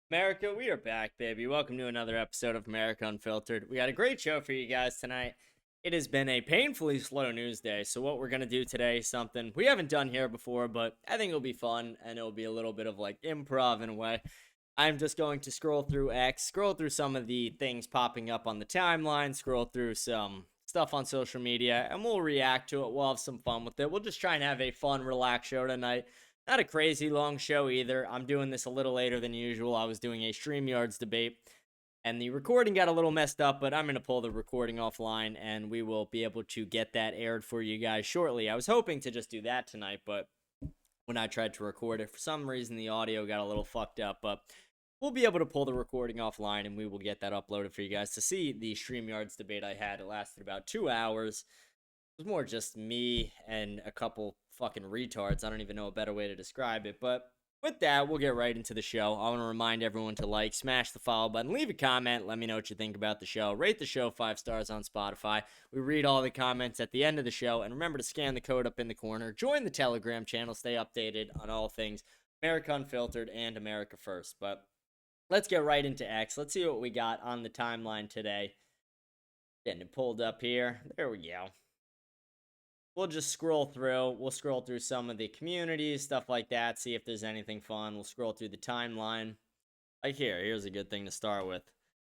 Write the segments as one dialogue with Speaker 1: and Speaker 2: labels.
Speaker 1: America, we are back, baby. Welcome to another episode of America Unfiltered. We got a great show for you guys tonight. It has been a painfully slow news day, so what we're going to do today is something we haven't done here before, but I think it'll be fun, and it'll be a little bit of like improv in a way. I'm just going to scroll through X, scroll through some of the things popping up on the timeline, scroll through some stuff on social media, and we'll react to it. We'll have some fun with it. We'll just try and have a fun, relaxed show tonight. Not a crazy long show either. I'm doing this a little later than usual. I was doing a StreamYards debate, and the recording got a little messed up, but I'm going to pull the recording offline, and we will be able to get that aired for you guys shortly. I was hoping to just do that tonight, but when I tried to record it, for some reason the audio got a little fucked up, but we'll be able to pull the recording offline, and we will get that uploaded for you guys to see the StreamYards debate I had. It lasted about 2 hours. It was more just me and a couple fucking retards. I don't even know a better way to describe it. But with that, we'll get right into the show. I want to remind everyone to like, smash the follow button, leave a comment, let me know what you think about the show. Rate the show 5 stars on Spotify. We read all the comments at the end of the show. And remember to scan the code up in the corner. Join the Telegram channel. Stay updated on all things America Unfiltered and America First. But let's get right into X. Let's see what we got on the timeline today. Getting it pulled up here. There we go. We'll just scroll through. We'll scroll through some of the communities, stuff like that, see if there's anything fun. We'll scroll through the timeline. Like here's a good thing to start with.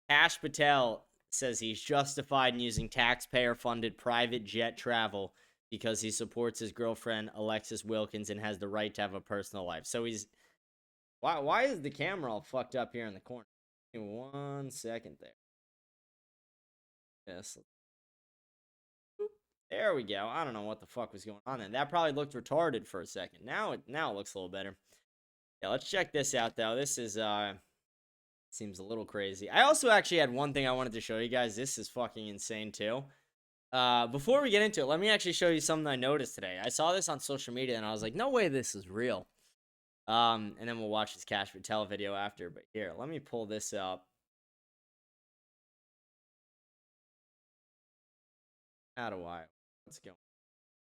Speaker 1: Patel says he's justified in using taxpayer-funded private jet travel because he supports his girlfriend, Alexis Wilkins, and has the right to have a personal life. So he's... Why is the camera all fucked up here in the corner? Give me 1 second there. Yes. There we go. I don't know what the fuck was going on then. That probably looked retarded for a second. Now it looks a little better. Yeah, let's check this out though. This is seems a little crazy. I also actually had one thing I wanted to show you guys. This is fucking insane too. Before we get into it, let me actually show you something I noticed today. I saw this on social media and I was like, no way this is real. And then we'll watch this Patel video after. But here, let me pull this up. How do I? What's going on?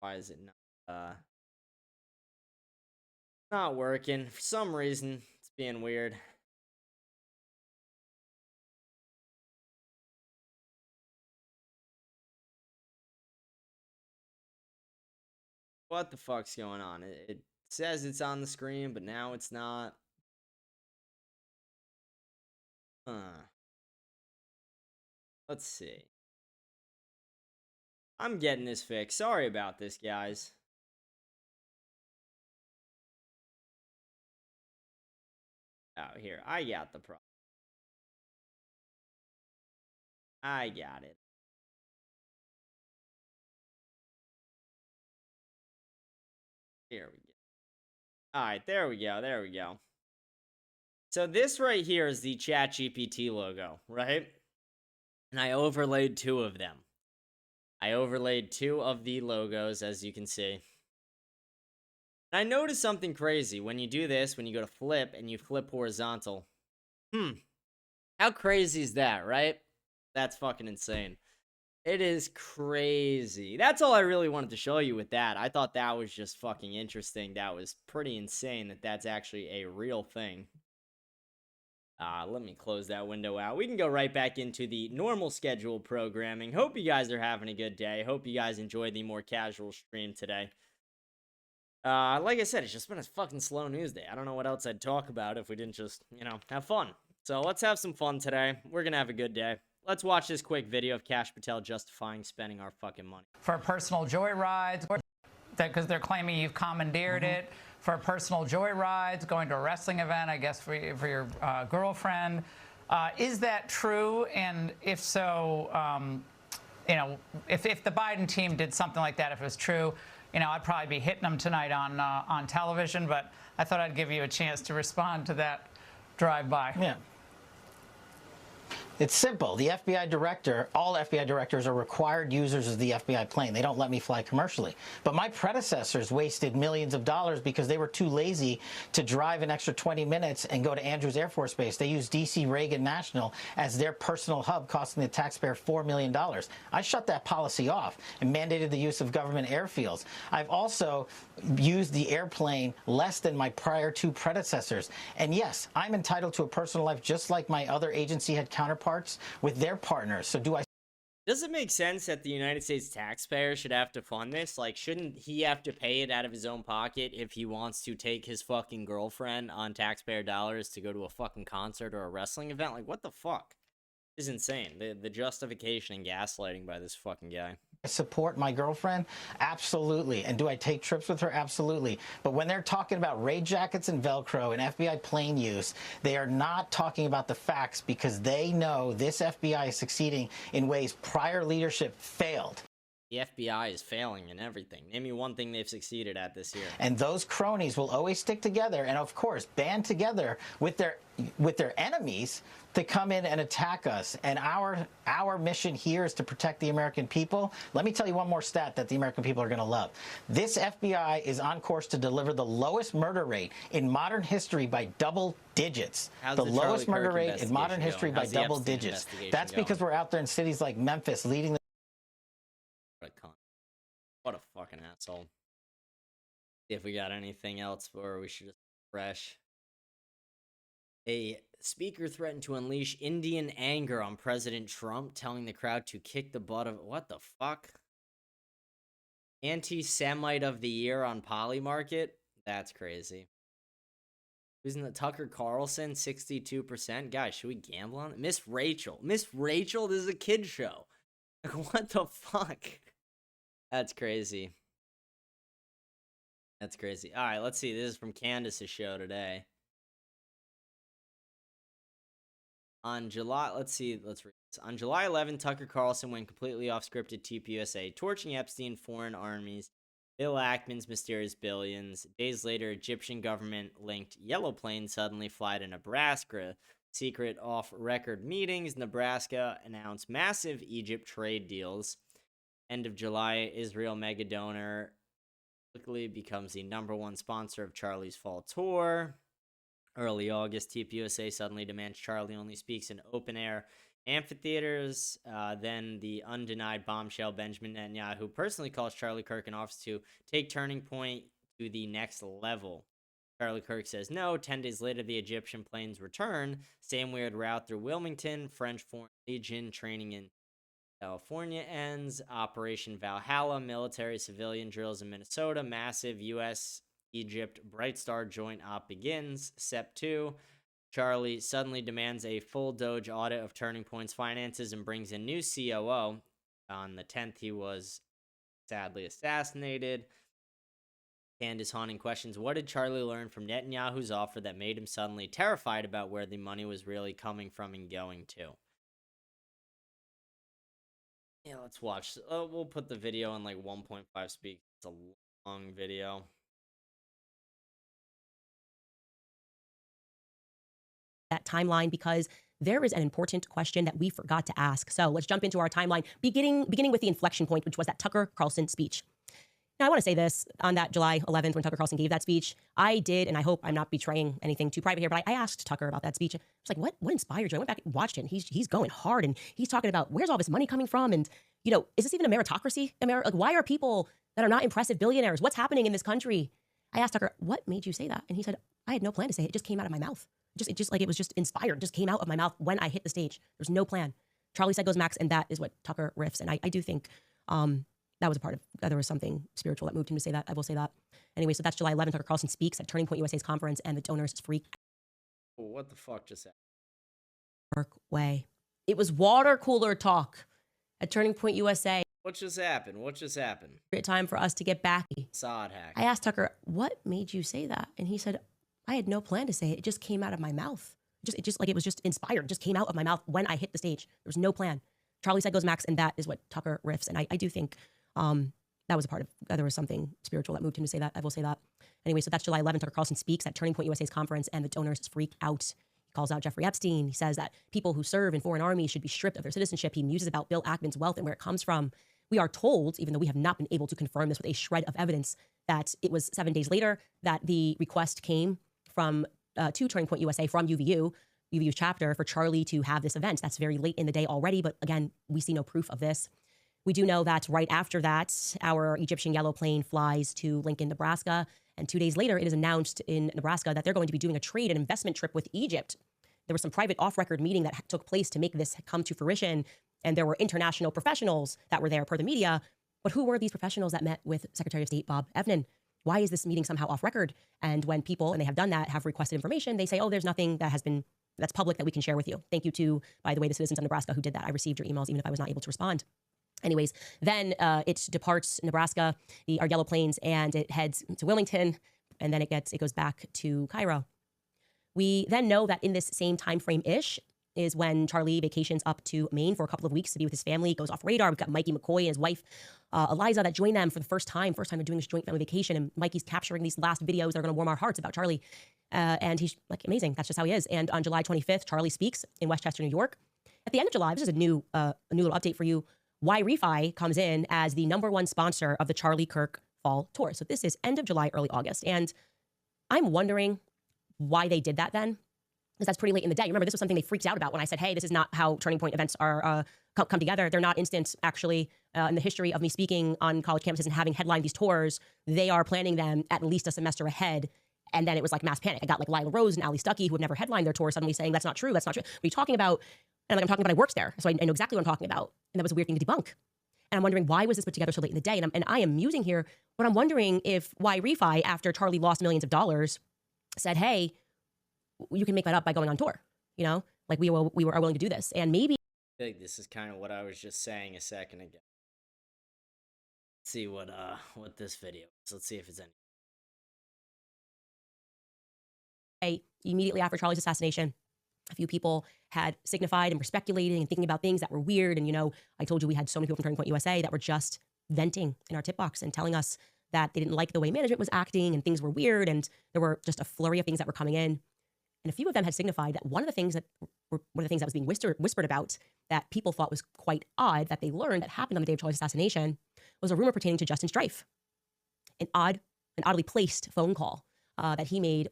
Speaker 1: Why is it not working? For some reason, it's being weird. What the fuck's going on? It says it's on the screen, but now it's not. Let's see. I'm getting this fixed. Sorry about this, guys. Oh, here. I got the problem. I got it. Here we go. Alright, there we go. There we go. So this right here is the ChatGPT logo, right? And I overlaid 2 of them. I overlaid 2 of the logos, as you can see. And I noticed something crazy. When you do this, when you go to flip and you flip horizontal. How crazy is that, right? That's fucking insane. It is crazy. That's all I really wanted to show you with that. I thought that was just fucking interesting. That was pretty insane that that's actually a real thing. Let me close that window out. We can go right back into the normal schedule programming. Hope you guys are having a good day. Hope you guys enjoyed the more casual stream today. Like I said, it's just been a fucking slow news day. I don't know what else I'd talk about if we didn't just, have fun. So let's have some fun today. We're gonna have a good day. Let's watch this quick video of Patel justifying spending our fucking money.
Speaker 2: For personal joyrides, because they're claiming you've commandeered it. For personal joyrides, going to a wrestling event, I guess for your girlfriend. Is that true? And if so, if the Biden team did something like that, if it was true, I'd probably be hitting them tonight on television. But I thought I'd give you a chance to respond to that drive-by.
Speaker 3: Yeah. It's simple. The FBI director, all FBI directors are required users of the FBI plane. They don't let me fly commercially. But my predecessors wasted millions of dollars because they were too lazy to drive an extra 20 minutes and go to Andrews Air Force Base. They used D.C. Reagan National as their personal hub, costing the taxpayer $4 million. I shut that policy off and mandated the use of government airfields. I've also used the airplane less than my prior two predecessors. And yes, I'm entitled to a personal life just like my other agency had counterparts with their partners. So do I?
Speaker 1: Does it make sense that the United States taxpayer should have to fund this? Like, shouldn't he have to pay it out of his own pocket if he wants to take his fucking girlfriend on taxpayer dollars to go to a fucking concert or a wrestling event? Like, what the fuck? This is insane. The justification and gaslighting by this fucking guy.
Speaker 3: Support my girlfriend? Absolutely. And do I take trips with her? Absolutely. But when they're talking about raid jackets and Velcro and FBI plane use, they are not talking about the facts because they know this FBI is succeeding in ways prior leadership failed.
Speaker 1: The FBI is failing in everything. Name me one thing they've succeeded at this year.
Speaker 3: And those cronies will always stick together and, of course, band together with their enemies to come in and attack us. And our mission here is to protect the American people. Let me tell you one more stat that the American people are going to love. This FBI is on course to deliver the lowest murder rate in modern history by double digits.
Speaker 1: How's
Speaker 3: the
Speaker 1: the
Speaker 3: lowest
Speaker 1: Charlie
Speaker 3: murder
Speaker 1: Kirk
Speaker 3: rate in modern
Speaker 1: investigation
Speaker 3: history
Speaker 1: going?
Speaker 3: by
Speaker 1: How's the
Speaker 3: double
Speaker 1: Epstein
Speaker 3: digits.
Speaker 1: investigation
Speaker 3: That's
Speaker 1: going?
Speaker 3: because we're out there in cities like Memphis leading the
Speaker 1: What a fucking asshole. If we got anything else for, we should just refresh. A speaker threatened to unleash Indian anger on President Trump, telling the crowd to kick the butt of... What the fuck? Anti-Semite of the year on Polymarket? That's crazy. Who's in the Tucker Carlson? 62%. Guys, should we gamble on it? Miss Rachel. Miss Rachel? This is a kid show. Like, what the fuck? That's crazy. That's crazy. All right, let's see. This is from Candace's show today. On July, let's read this. On July 11, Tucker Carlson went completely off scripted TPUSA, torching Epstein, foreign armies, Bill Ackman's mysterious billions. Days later, Egyptian government-linked yellow plane suddenly fly to Nebraska. Secret off-record meetings. Nebraska announced massive Egypt trade deals. End of July, Israel mega donor quickly becomes the #1 sponsor of Charlie's Fall Tour. Early August, TPUSA suddenly demands Charlie only speaks in open-air amphitheaters. Then the undenied bombshell Benjamin Netanyahu personally calls Charlie Kirk in office to take Turning Point to the next level. Charlie Kirk says no. 10 days later, the Egyptian planes return. Same weird route through Wilmington. French Foreign Legion training in California ends. Operation Valhalla, military civilian drills in Minnesota. Massive U.S. Egypt Bright Star joint op begins. Step 2. Charlie suddenly demands a full Doge audit of Turning Point's finances and brings in new COO. On the 10th, he was sadly assassinated. Candace haunting questions, what did Charlie learn from Netanyahu's offer that made him suddenly terrified about where the money was really coming from and going to? Yeah, let's watch. We'll put the video on like 1.5 speed. It's a long video.
Speaker 4: That timeline, because there is an important question that we forgot to ask. So let's jump into our timeline, beginning with the inflection point, which was that Tucker Carlson speech. Now, I want to say this, on that July 11th when Tucker Carlson gave that speech, I did, and I hope I'm not betraying anything too private here, but I asked Tucker about that speech. I was like, what inspired you? I went back and watched it, and he's going hard, and he's talking about where's all this money coming from, and, you know, is this even a meritocracy? Like, why are people that are not impressive billionaires? What's happening in this country? I asked Tucker, what made you say that? And he said, I had no plan to say it. It just came out of my mouth. It was just inspired, just came out of my mouth when I hit the stage. There's no plan. Charlie said goes Max, and that is what Tucker riffs. And I do think that was a part of, there was something spiritual that moved him to say that. I will say that. Anyway, so that's July 11th. Tucker Carlson speaks at Turning Point USA's conference, and the donors freak.
Speaker 1: What the fuck just happened?
Speaker 4: Work way. It was water cooler talk at Turning Point USA.
Speaker 1: What just happened? What just happened?
Speaker 4: Great time for us to get back.
Speaker 1: Sod hack.
Speaker 4: I asked Tucker, what made you say that? And he said, I had no plan to say it. It just came out of my mouth. It was just inspired, just came out of my mouth when I hit the stage. There was no plan. Charlie said goes Max, and that is what Tucker riffs. And I do think that was a part of, there was something spiritual that moved him to say that. I will say that. Anyway, so that's July 11th. Tucker Carlson speaks at Turning Point USA's conference, and the donors freak out. He calls out Jeffrey Epstein. He says that people who serve in foreign armies should be stripped of their citizenship. He muses about Bill Ackman's wealth and where it comes from. We are told, even though we have not been able to confirm this with a shred of evidence, that it was 7 days later that the request came from to Turning Point USA from UVU's chapter for Charlie to have this event. That's very late in the day already, but again, we see no proof of this. We do know that right after that, our Egyptian yellow plane flies to Lincoln, Nebraska, and 2 days later, it is announced in Nebraska that they're going to be doing a trade and investment trip with Egypt. There was some private off-record meeting that took place to make this come to fruition, and there were international professionals that were there per the media. But who were these professionals that met with Secretary of State Bob Evnen? Why is this meeting somehow off record? And when people, and they have done that, have requested information, they say, oh, there's nothing that's public that we can share with you. Thank you to, by the way, the citizens of Nebraska who did that. I received your emails even if I was not able to respond. Anyways, then it departs Nebraska, our yellow planes, and it heads to Wilmington, and then it goes back to Cairo. We then know that in this same time frame-ish is when Charlie vacations up to Maine for a couple of weeks to be with his family, goes off radar. We've got Mikey McCoy and his wife, Eliza, that join them for the first time they're doing this joint family vacation. And Mikey's capturing these last videos that are going to warm our hearts about Charlie. And he's like, amazing. That's just how he is. And on July 25th, Charlie speaks in Westchester, New York. At the end of July, this is a new little update for you. Y-Refi comes in as the #1 sponsor of the Charlie Kirk Fall Tour. So this is end of July, early August. And I'm wondering why they did that then. Because that's pretty late in the day. Remember, this was something they freaked out about when I said, hey, this is not how Turning Point events are come together. They're not instant, actually, in the history of me speaking on college campuses and having headlined these tours. They are planning them at least a semester ahead. And then it was like mass panic. I got like Lila Rose and Ali Stuckey, who have never headlined their tour, suddenly saying, that's not true, that's not true. What are you talking about? And I'm talking about I worked there, so I know exactly what I'm talking about. And that was a weird thing to debunk. And I'm wondering, why was this put together so late in the day? And I am musing here, but I'm wondering if Y-Refi, after Charlie lost millions of dollars, said, hey, you can make that up by going on tour. You know, like we are willing to do this. And maybe
Speaker 1: I feel like this is kind of what I was just saying a second ago. Let's see what this video is. Let's see if it's any.
Speaker 4: Immediately after Charlie's assassination, a few people had signified and were speculating and thinking about things that were weird. And, you know, I told you we had so many people from Turning Point USA that were just venting in our tip box and telling us that they didn't like the way management was acting and things were weird. And there were just a flurry of things that were coming in. And a few of them had signified that one of the things that was being whispered about that people thought was quite odd that they learned that happened on the day of Charlie's assassination was a rumor pertaining to Justin Strife. An oddly placed phone call that he made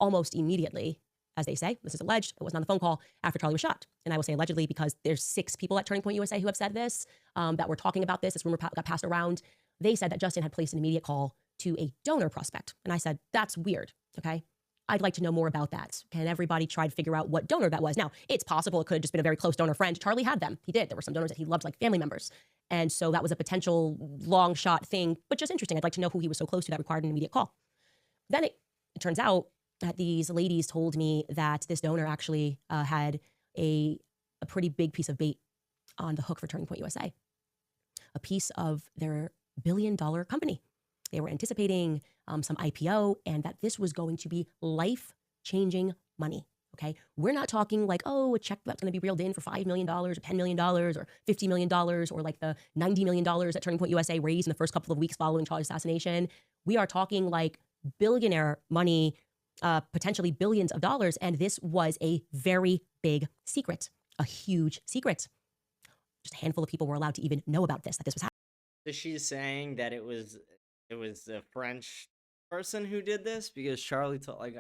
Speaker 4: almost immediately, as they say. This is alleged. It wasn't on the phone call after Charlie was shot. And I will say allegedly because there's 6 people at Turning Point USA who have said this, that were talking about this. This rumor got passed around. They said that Justin had placed an immediate call to a donor prospect. And I said, that's weird, okay? I'd like to know more about that. Can everybody try to figure out what donor that was? Now, it's possible it could have just been a very close donor friend. Charlie had them. He did. There were some donors that he loved, like family members. And so that was a potential long shot thing, but just interesting. I'd like to know who he was so close to that required an immediate call. Then it turns out that these ladies told me that this donor actually had a pretty big piece of bait on the hook for Turning Point USA. A piece of their billion-dollar company. They were anticipating some IPO and that this was going to be life-changing money, okay? We're not talking like, oh, a check that's going to be reeled in for $5 million or $10 million or $50 million or like the $90 million that Turning Point USA raised in the first couple of weeks following Charlie's assassination. We are talking like billionaire money, potentially billions of dollars, and this was a very big secret, a huge secret. Just a handful of people were allowed to even know about this, that this was happening.
Speaker 1: So she's saying that it was a French person who did this because Charlie told, like,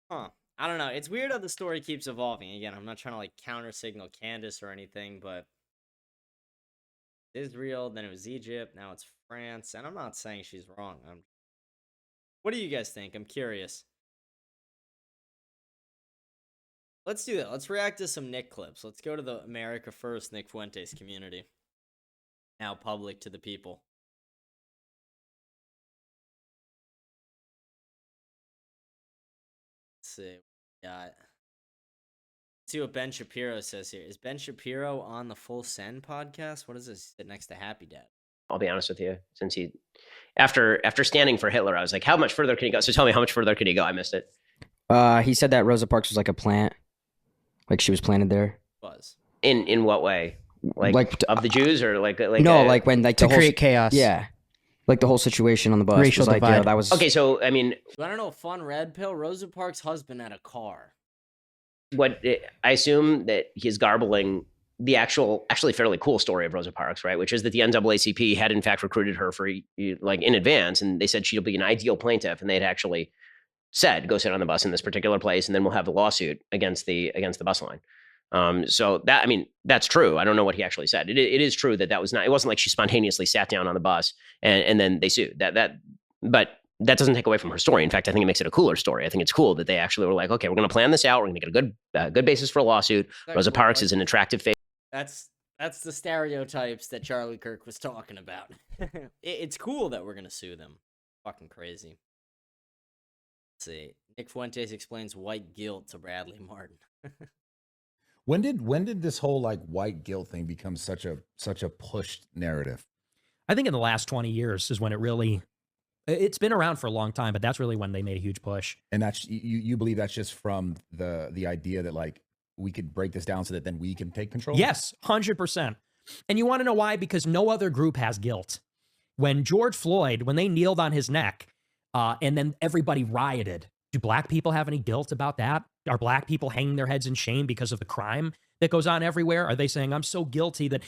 Speaker 1: I don't know. It's weird how the story keeps evolving. Again, I'm not trying to like counter signal Candace or anything, but Israel, then it was Egypt, now it's France, and I'm not saying she's wrong. What do you guys think? I'm curious. Let's do that. Let's react to some Nick clips. Let's go to the America First Nick Fuentes community. Now public to the people. See what we got. Let's see what Ben Shapiro says here. Is Ben Shapiro on the Full Send podcast? What is this? Sit next to Happy Dad.
Speaker 5: I'll be honest with you. Since he, after standing for Hitler, I was like, how much further can he go? So tell me, how much further could he go? I missed it.
Speaker 6: He said that Rosa Parks was like a plant, like she was planted there.
Speaker 1: Was
Speaker 5: in what way? Like of the Jews or like
Speaker 6: no, like when like
Speaker 7: to create chaos.
Speaker 6: Yeah, like the whole situation on the bus
Speaker 7: Racial
Speaker 6: was like,
Speaker 7: divide.
Speaker 6: yeah, that was
Speaker 5: okay. So I mean,
Speaker 1: I don't know. Fun red pill. Rosa Parks' husband had a car.
Speaker 5: I assume that he's garbling the actually fairly cool story of Rosa Parks, right? Which is that the NAACP had in fact recruited her for like in advance, and they said she'll be an ideal plaintiff, and they'd actually said, go sit on the bus in this particular place, and then we'll have the lawsuit against the bus line. So that, I mean, that's true. I don't know what he actually said. It is true that was not, it wasn't like she spontaneously sat down on the bus and then they sued. But that doesn't take away from her story. In fact, I think it makes it a cooler story. I think it's cool that they actually were like, okay, we're going to plan this out. We're going to get a good basis for a lawsuit. Rosa Parks is an attractive face.
Speaker 1: That's the stereotypes that Charlie Kirk was talking about. It's cool that we're going to sue them. Fucking crazy. Let's see. Nick Fuentes explains white guilt to Bradley Martin.
Speaker 7: When did this whole like white guilt thing become such a pushed narrative?
Speaker 8: I think in the last 20 years is when it's been around for a long time, but that's really when they made a huge push.
Speaker 7: And that's you believe that's just from the idea that like we could break this down so that then we can take control?
Speaker 8: Yes, 100%. And you want to know why? Because no other group has guilt. When George Floyd, when they kneeled on his neck, and then everybody rioted, do black people have any guilt about that? Are black people hanging their heads in shame because of the crime that goes on everywhere? Are they saying, I'm so guilty that,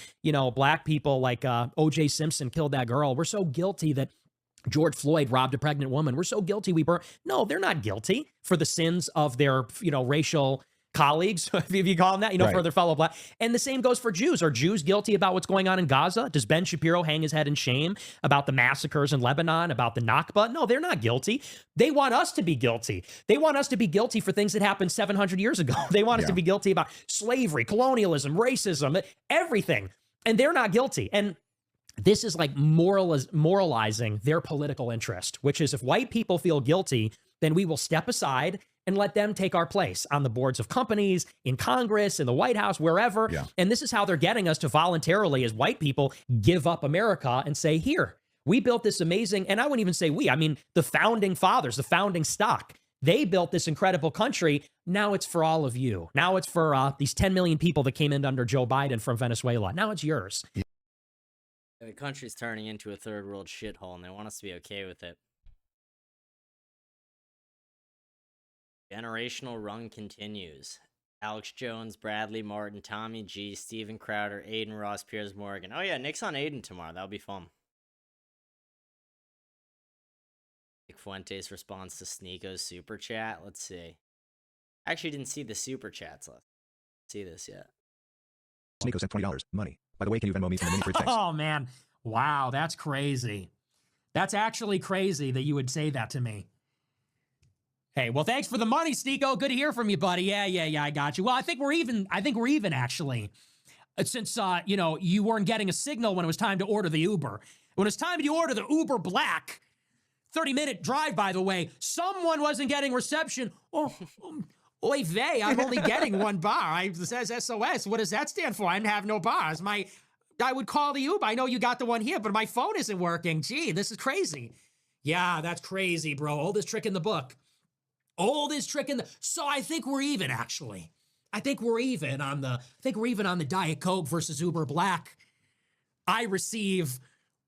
Speaker 8: black people like O.J. Simpson killed that girl. We're so guilty that George Floyd robbed a pregnant woman. We're so guilty we burn. No, they're not guilty for the sins of their, racial colleagues, if you call them that,
Speaker 7: right.
Speaker 8: For their fellow black. And the same goes for Jews. Are Jews guilty about what's going on in Gaza? Does Ben Shapiro hang his head in shame about the massacres in Lebanon, about the Nakba? No, they're not guilty. They want us to be guilty. They want us to be guilty for things that happened 700 years ago. They want us to be guilty about slavery, colonialism, racism, everything. And they're not guilty. And this is like moralizing their political interest, which is if white people feel guilty, then we will step aside and let them take our place on the boards of companies, in Congress, in the White House, wherever.
Speaker 7: Yeah.
Speaker 8: And this is how they're getting us to voluntarily, as white people, give up America and say, here, we built this amazing, and I wouldn't even say we, I mean, the founding fathers, the founding stock, they built this incredible country. Now it's for all of you. Now it's for these 10 million people that came in under Joe Biden from Venezuela. Now it's yours.
Speaker 1: The country's turning into a third world shithole, and they want us to be okay with it. Generational run continues. Alex Jones, Bradley Martin, Tommy G, Steven Crowder, Aiden Ross, Piers Morgan. Oh yeah, Nick's on Aiden tomorrow. That'll be fun. Nick Fuentes responds to Sneako's super chat. Let's see. I actually didn't see the super chats left. See this yet.
Speaker 9: Sneako sent $20. Money. By the way, can you Venmo me from the mini fridge? Thanks.
Speaker 8: Oh man. Wow, that's crazy. That's actually crazy that you would say that to me. Hey, well, thanks for the money, Sneako. Good to hear from you, buddy. Yeah, I got you. Well, I think we're even, actually. Since, you weren't getting a signal when it was time to order the Uber. When it's time to order the Uber Black, 30-minute drive, by the way, someone wasn't getting reception. Oy vey, I'm only getting one bar. It says SOS. What does that stand for? I didn't have no bars. I would call the Uber. I know you got the one here, but my phone isn't working. Gee, this is crazy. Yeah, that's crazy, bro. Oldest trick in the book. So I think we're even, actually. I think we're even on the Diet Coke versus Uber Black. I receive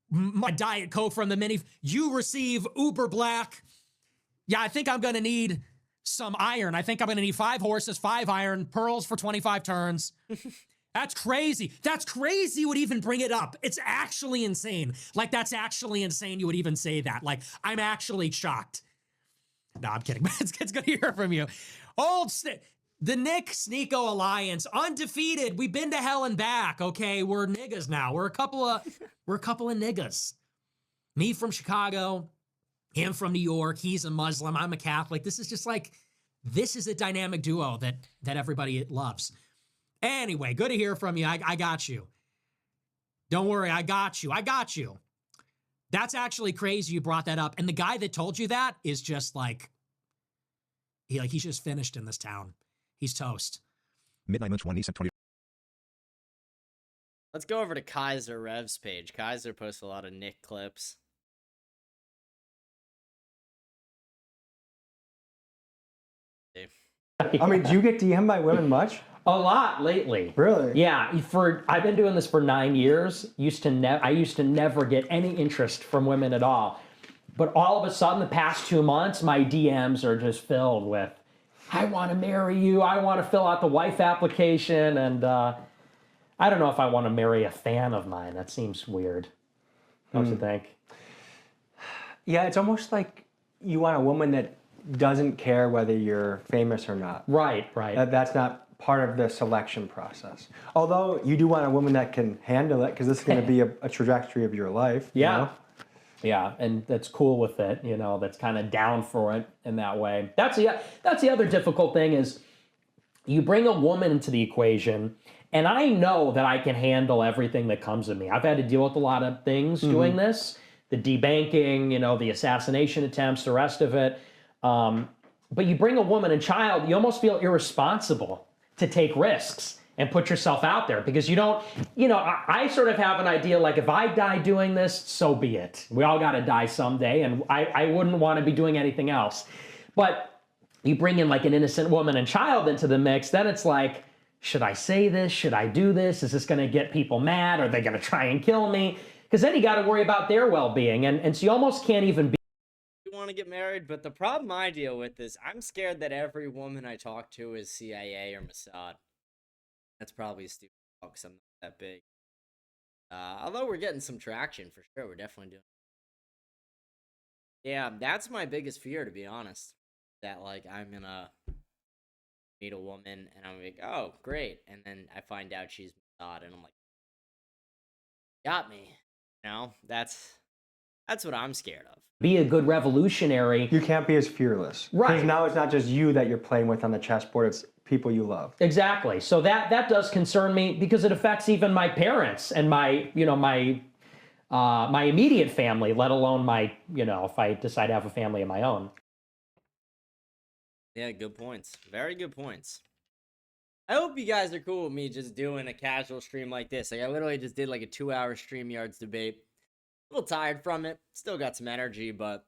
Speaker 8: my Diet Coke from the mini. You receive Uber Black. Yeah, I think I'm going to need some iron. I think I'm going to need 5 horses, 5 iron, pearls for 25 turns. That's crazy. That's crazy you would even bring it up. It's actually insane. Like, that's actually insane you would even say that. Like, I'm actually shocked. No, I'm kidding. It's good to hear from you. The Nick Sneako Alliance, undefeated. We've been to hell and back. Okay, we're niggas now. We're a couple of niggas. Me from Chicago, him from New York. He's a Muslim. I'm a Catholic. This is a dynamic duo that everybody loves. Anyway, good to hear from you. I got you. Don't worry, I got you. That's actually crazy you brought that up. And the guy that told you that is just he's just finished in this town. He's toast.
Speaker 9: Midnight Lunch 1, he sent 20.
Speaker 1: Let's go over to Kaiser Rev's page. Kaiser posts a lot of Nick clips.
Speaker 10: I mean, do you get DM'd by women much?
Speaker 11: A lot lately.
Speaker 10: Really?
Speaker 11: Yeah. I've been doing this for 9 years. I used to never get any interest from women at all. But all of a sudden, the past 2 months, my DMs are just filled with I want to marry you. I want to fill out the wife application. And I don't know if I want to marry a fan of mine. That seems weird. Don't you think?
Speaker 10: Yeah, it's almost like you want a woman that doesn't care whether you're famous or not.
Speaker 11: Right.
Speaker 10: That's not part of the selection process. Although you do want a woman that can handle it, because this is going to be a trajectory of your life.
Speaker 11: Yeah.
Speaker 10: You know?
Speaker 11: Yeah, and that's cool with it, that's kind of down for it in that way. That's the other difficult thing is you bring a woman into the equation, and I know that I can handle everything that comes to me. I've had to deal with a lot of things doing this, the debanking, the assassination attempts, the rest of it. But you bring a woman and child, you almost feel irresponsible to take risks and put yourself out there because you don't, I sort of have an idea like if I die doing this, so be it. We all got to die someday, and I wouldn't want to be doing anything else. But you bring in like an innocent woman and child into the mix, then it's like, should I say this? Should I do this? Is this going to get people mad? Are they going to try and kill me? Because then you got to worry about their well-being. And so you almost can't even be.
Speaker 1: Want to get married, but the problem I deal with is I'm scared that every woman I talk to is CIA or Mossad. That's probably a stupid talk because I'm not that big. Although we're getting some traction for sure. We're definitely doing. Yeah, that's my biggest fear, to be honest. That like I'm gonna meet a woman and I'm like, oh great, and then I find out she's Mossad, and I'm like, got me. That's what I'm scared of.
Speaker 11: Be a good revolutionary.
Speaker 10: You can't be as fearless.
Speaker 11: Right.
Speaker 10: Because now it's not just you that you're playing with on the chessboard, it's people you love.
Speaker 11: Exactly. So that does concern me because it affects even my parents and my immediate family, let alone my, if I decide to have a family of my own.
Speaker 1: Yeah, good points. Very good points. I hope you guys are cool with me just doing a casual stream like this. Like I literally just did like a 2-hour StreamYards debate. A little tired from it, still got some energy, but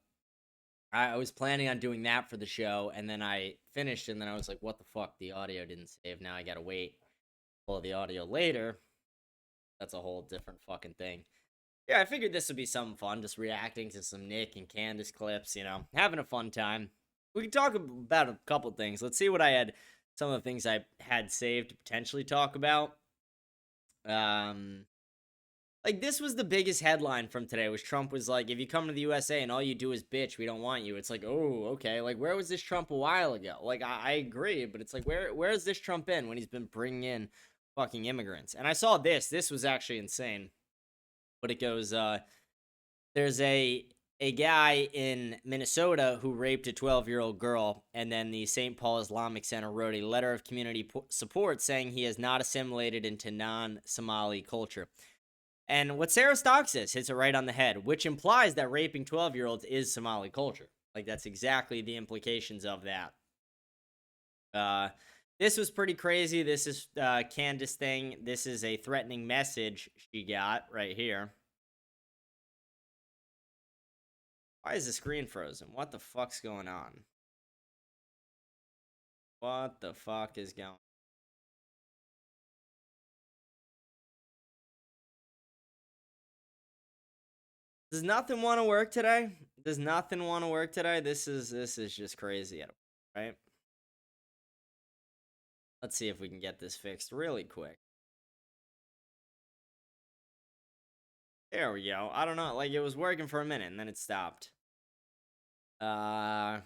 Speaker 1: I was planning on doing that for the show, and then I finished, and then I was like, what the fuck, the audio didn't save, now I gotta wait for the audio later. That's a whole different fucking thing. Yeah, I figured this would be something fun, just reacting to some Nick and Candace clips, having a fun time. We can talk about a couple things. Let's see what I had, some of the things I had saved to potentially talk about. Like, this was the biggest headline from today, was Trump was like, if you come to the USA and all you do is bitch, we don't want you. It's like, oh, okay. Like, where was this Trump a while ago? Like, I agree, but it's like, where has this Trump been when he's been bringing in fucking immigrants? And I saw this. This was actually insane. But it goes, there's a guy in Minnesota who raped a 12-year-old girl, and then the St. Paul Islamic Center wrote a letter of community support saying he has not assimilated into non-Somali culture. And what Sarah Stock says hits it right on the head, which implies that raping 12-year-olds is Somali culture. Like, that's exactly the implications of that. This was pretty crazy. This is Candace thing. This is a threatening message she got right here. Why is the screen frozen? What the fuck's going on? What the fuck is going on? Does nothing want to work today? Does nothing want to work today? This is just crazy, right? Let's see if we can get this fixed really quick. There we go. I don't know, like it was working for a minute and then it stopped. I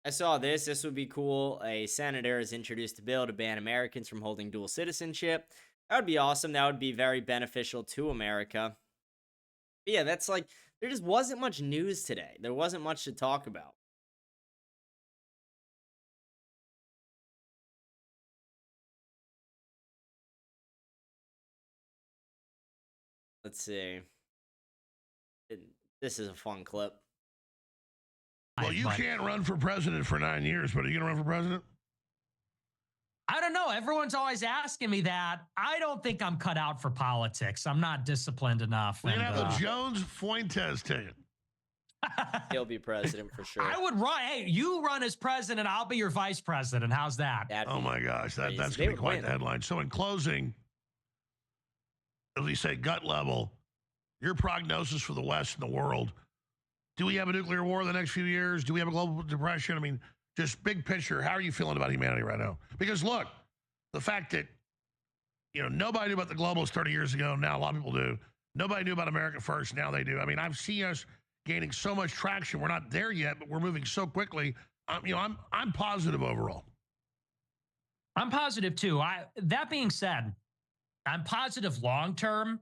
Speaker 1: saw this. This would be cool. A senator has introduced a bill to ban Americans from holding dual citizenship. That would be awesome. That would be very beneficial to America. But yeah, that's like, there just wasn't much news today. There wasn't much to talk about. Let's see. This is a fun clip.
Speaker 12: Well, you can't run for president for 9 years, but are you going to run for president?
Speaker 8: I don't know. Everyone's always asking me that. I don't think I'm cut out for politics. I'm not disciplined enough.
Speaker 12: We're going to have the Jones-Fuentes ticket.
Speaker 1: He'll be president for sure.
Speaker 8: I would run. Hey, you run as president. I'll be your vice president. How's that?
Speaker 12: Oh, my gosh. That's going to be quite the headline. So in closing, as we say, gut level, your prognosis for the West and the world. Do we have a nuclear war in the next few years? Do we have a global depression? I mean, just big picture, how are you feeling about humanity right now? Because look, the fact that, nobody knew about the globalists 30 years ago. Now a lot of people do. Nobody knew about America First. Now they do. I mean, I've seen us gaining so much traction. We're not there yet, but we're moving so quickly. I'm positive overall.
Speaker 8: I'm positive too. That being said, I'm positive long term,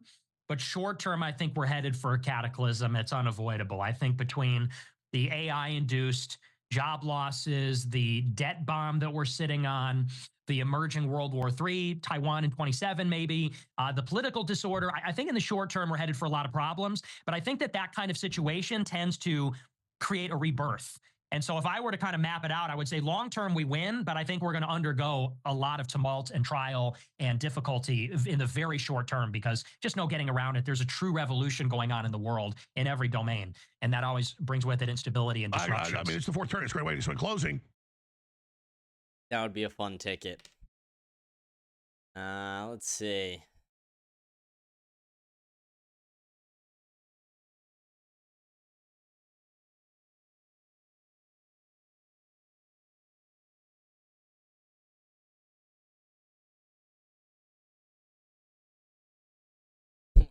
Speaker 8: but short term, I think we're headed for a cataclysm. It's unavoidable. I think between the AI-induced job losses, the debt bomb that we're sitting on, the emerging World War III, Taiwan in 27 maybe, the political disorder, I think in the short term, we're headed for a lot of problems. But I think that kind of situation tends to create a rebirth. And so if I were to kind of map it out, I would say long term we win, but I think we're going to undergo a lot of tumult and trial and difficulty in the very short term, because just no getting around it. There's a true revolution going on in the world in every domain. And that always brings with it instability and disruption.
Speaker 12: I mean, it's the fourth turn. It's a great way to. So in closing,
Speaker 1: that would be a fun ticket. Let's see.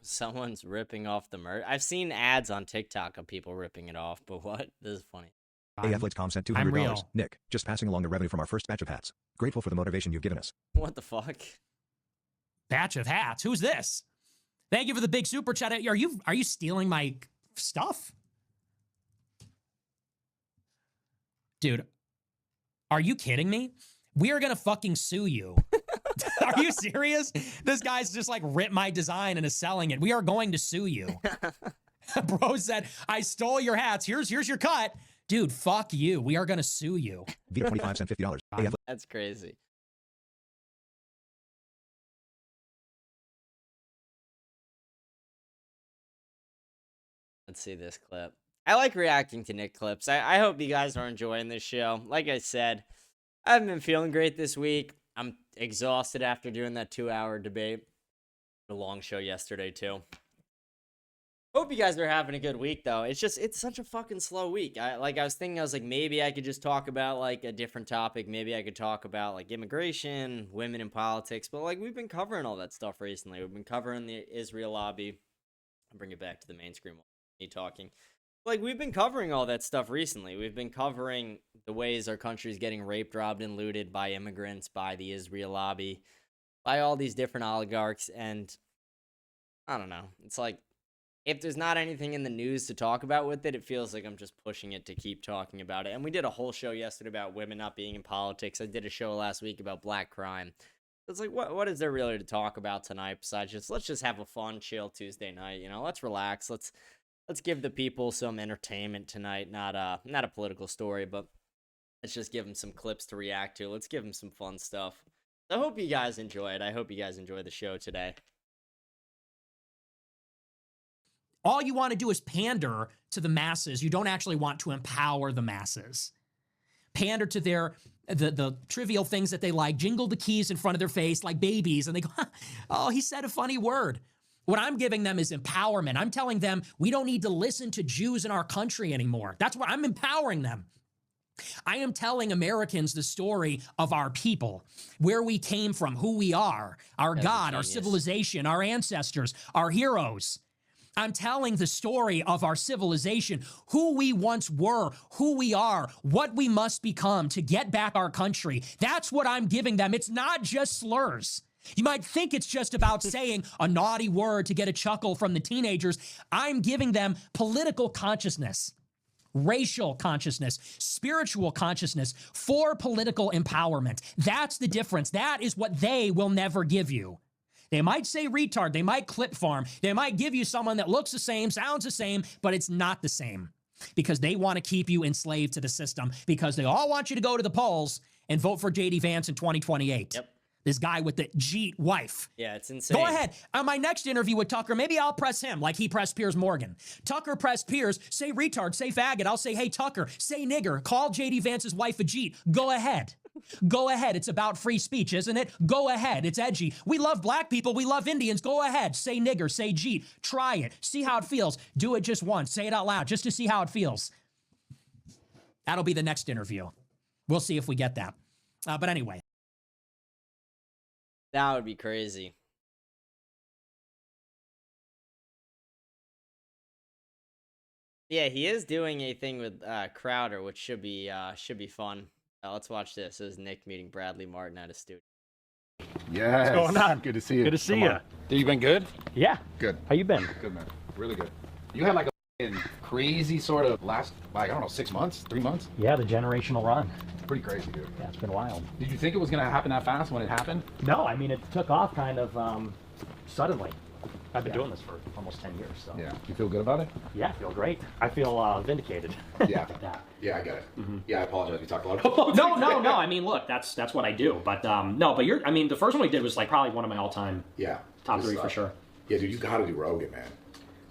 Speaker 1: Someone's ripping off the merch. I've seen ads on TikTok of people ripping it off, but what? This is funny.
Speaker 9: AFLitcom sent
Speaker 8: I'm
Speaker 9: $200.
Speaker 8: real.
Speaker 9: Nick, just passing along the revenue from our first batch of hats. Grateful for the motivation you've given us.
Speaker 1: What the fuck?
Speaker 8: Batch of hats. Who's this? Thank you for the big super chat. Are you stealing my stuff? Dude, are you kidding me? We are going to fucking sue you. Are you serious? This guy's just like ripped my design and is selling it. We are going to sue you. Bro said, I stole your hats. Here's your cut. Dude, fuck you. We are going to sue you.
Speaker 9: Vita 25 cent $50.
Speaker 1: That's crazy. Let's see this clip. I like reacting to Nick clips. I hope you guys are enjoying this show. Like I said, I haven't been feeling great this week. I'm exhausted after doing that 2-hour debate. A long show yesterday, too. Hope you guys are having a good week, though. It's such a fucking slow week. I was thinking, maybe I could just talk about, like, a different topic. Maybe I could talk about, like, immigration, women in politics. But, like, we've been covering all that stuff recently. We've been covering the Israel lobby. I'll bring it back to the main screen while me talking. Like, we've been covering all that stuff recently. We've been covering the ways our country's getting raped, robbed, and looted by immigrants, by the Israel lobby, by all these different oligarchs. And I don't know. It's like, if there's not anything in the news to talk about with it, it feels like I'm just pushing it to keep talking about it. And we did a whole show yesterday about women not being in politics. I did a show last week about black crime. It's like, what is there really to talk about tonight besides let's just have a fun, chill Tuesday night. Let's relax. Let's give the people some entertainment tonight. Not a political story, but let's just give them some clips to react to. Let's give them some fun stuff. I hope you guys enjoy it. I hope you guys enjoy the show today.
Speaker 8: All you want to do is pander to the masses. You don't actually want to empower the masses. Pander to the trivial things that they like, jingle the keys in front of their face like babies, and they go, oh, he said a funny word. What I'm giving them is empowerment. I'm telling them we don't need to listen to Jews in our country anymore. That's what I'm empowering them. I am telling Americans the story of our people, where we came from, who we are, our God, our civilization, our ancestors, our heroes. I'm telling the story of our civilization, who we once were, who we are, what we must become to get back our country. That's what I'm giving them. It's not just slurs. You might think it's just about saying a naughty word to get a chuckle from the teenagers. I'm giving them political consciousness, racial consciousness, spiritual consciousness for political empowerment. That's the difference. That is what they will never give you. They might say retard, they might clip farm, they might give you someone that looks the same, sounds the same, but it's not the same because they want to keep you enslaved to the system because they all want you to go to the polls and vote for J.D. Vance in 2028.
Speaker 1: Yep.
Speaker 8: This guy with the Jeet wife.
Speaker 1: Yeah, it's insane.
Speaker 8: Go ahead. On my next interview with Tucker, maybe I'll press him like he pressed Piers Morgan. Tucker pressed Piers, say retard, say faggot. I'll say, hey, Tucker, say nigger. Call J.D. Vance's wife a Jeet. Go ahead. Go ahead. It's about free speech, isn't it? Go ahead. It's edgy. We love black people. We love Indians. Go ahead. Say nigger. Say Jeet. Try it. See how it feels. Do it just once. Say it out loud just to see how it feels. That'll be the next interview. We'll see if we get that. But anyway.
Speaker 1: That would be crazy. Yeah, he is doing a thing with Crowder, which should be fun. Let's watch this. This is Nick meeting Bradley Martin at his studio.
Speaker 7: Yes.
Speaker 13: What's going on?
Speaker 7: Good to see you.
Speaker 13: Good to see
Speaker 7: Come
Speaker 13: you.
Speaker 7: on. Dude, you been good?
Speaker 13: Yeah.
Speaker 7: Good.
Speaker 13: How you been?
Speaker 7: Good, man. Really good. You had like a crazy sort of last, like, I don't know, 6 months, 3 months?
Speaker 13: Yeah, the generational run.
Speaker 7: Pretty crazy, dude.
Speaker 13: Yeah, it's been wild.
Speaker 7: Did you think it was going to happen that fast when it happened?
Speaker 13: No, I mean, it took off kind of suddenly. I've been doing this for almost 10 years, so.
Speaker 7: Yeah. You feel good about it?
Speaker 13: Yeah, I feel great. I feel vindicated.
Speaker 7: Yeah. Yeah, I get it. Yeah, I apologize. We talked a lot about
Speaker 13: No. I mean, look, that's what I do. But no, but I mean, the first one we did was like probably one of my all-time top 3 for sure.
Speaker 7: Yeah, dude, you got to do Rogan, man.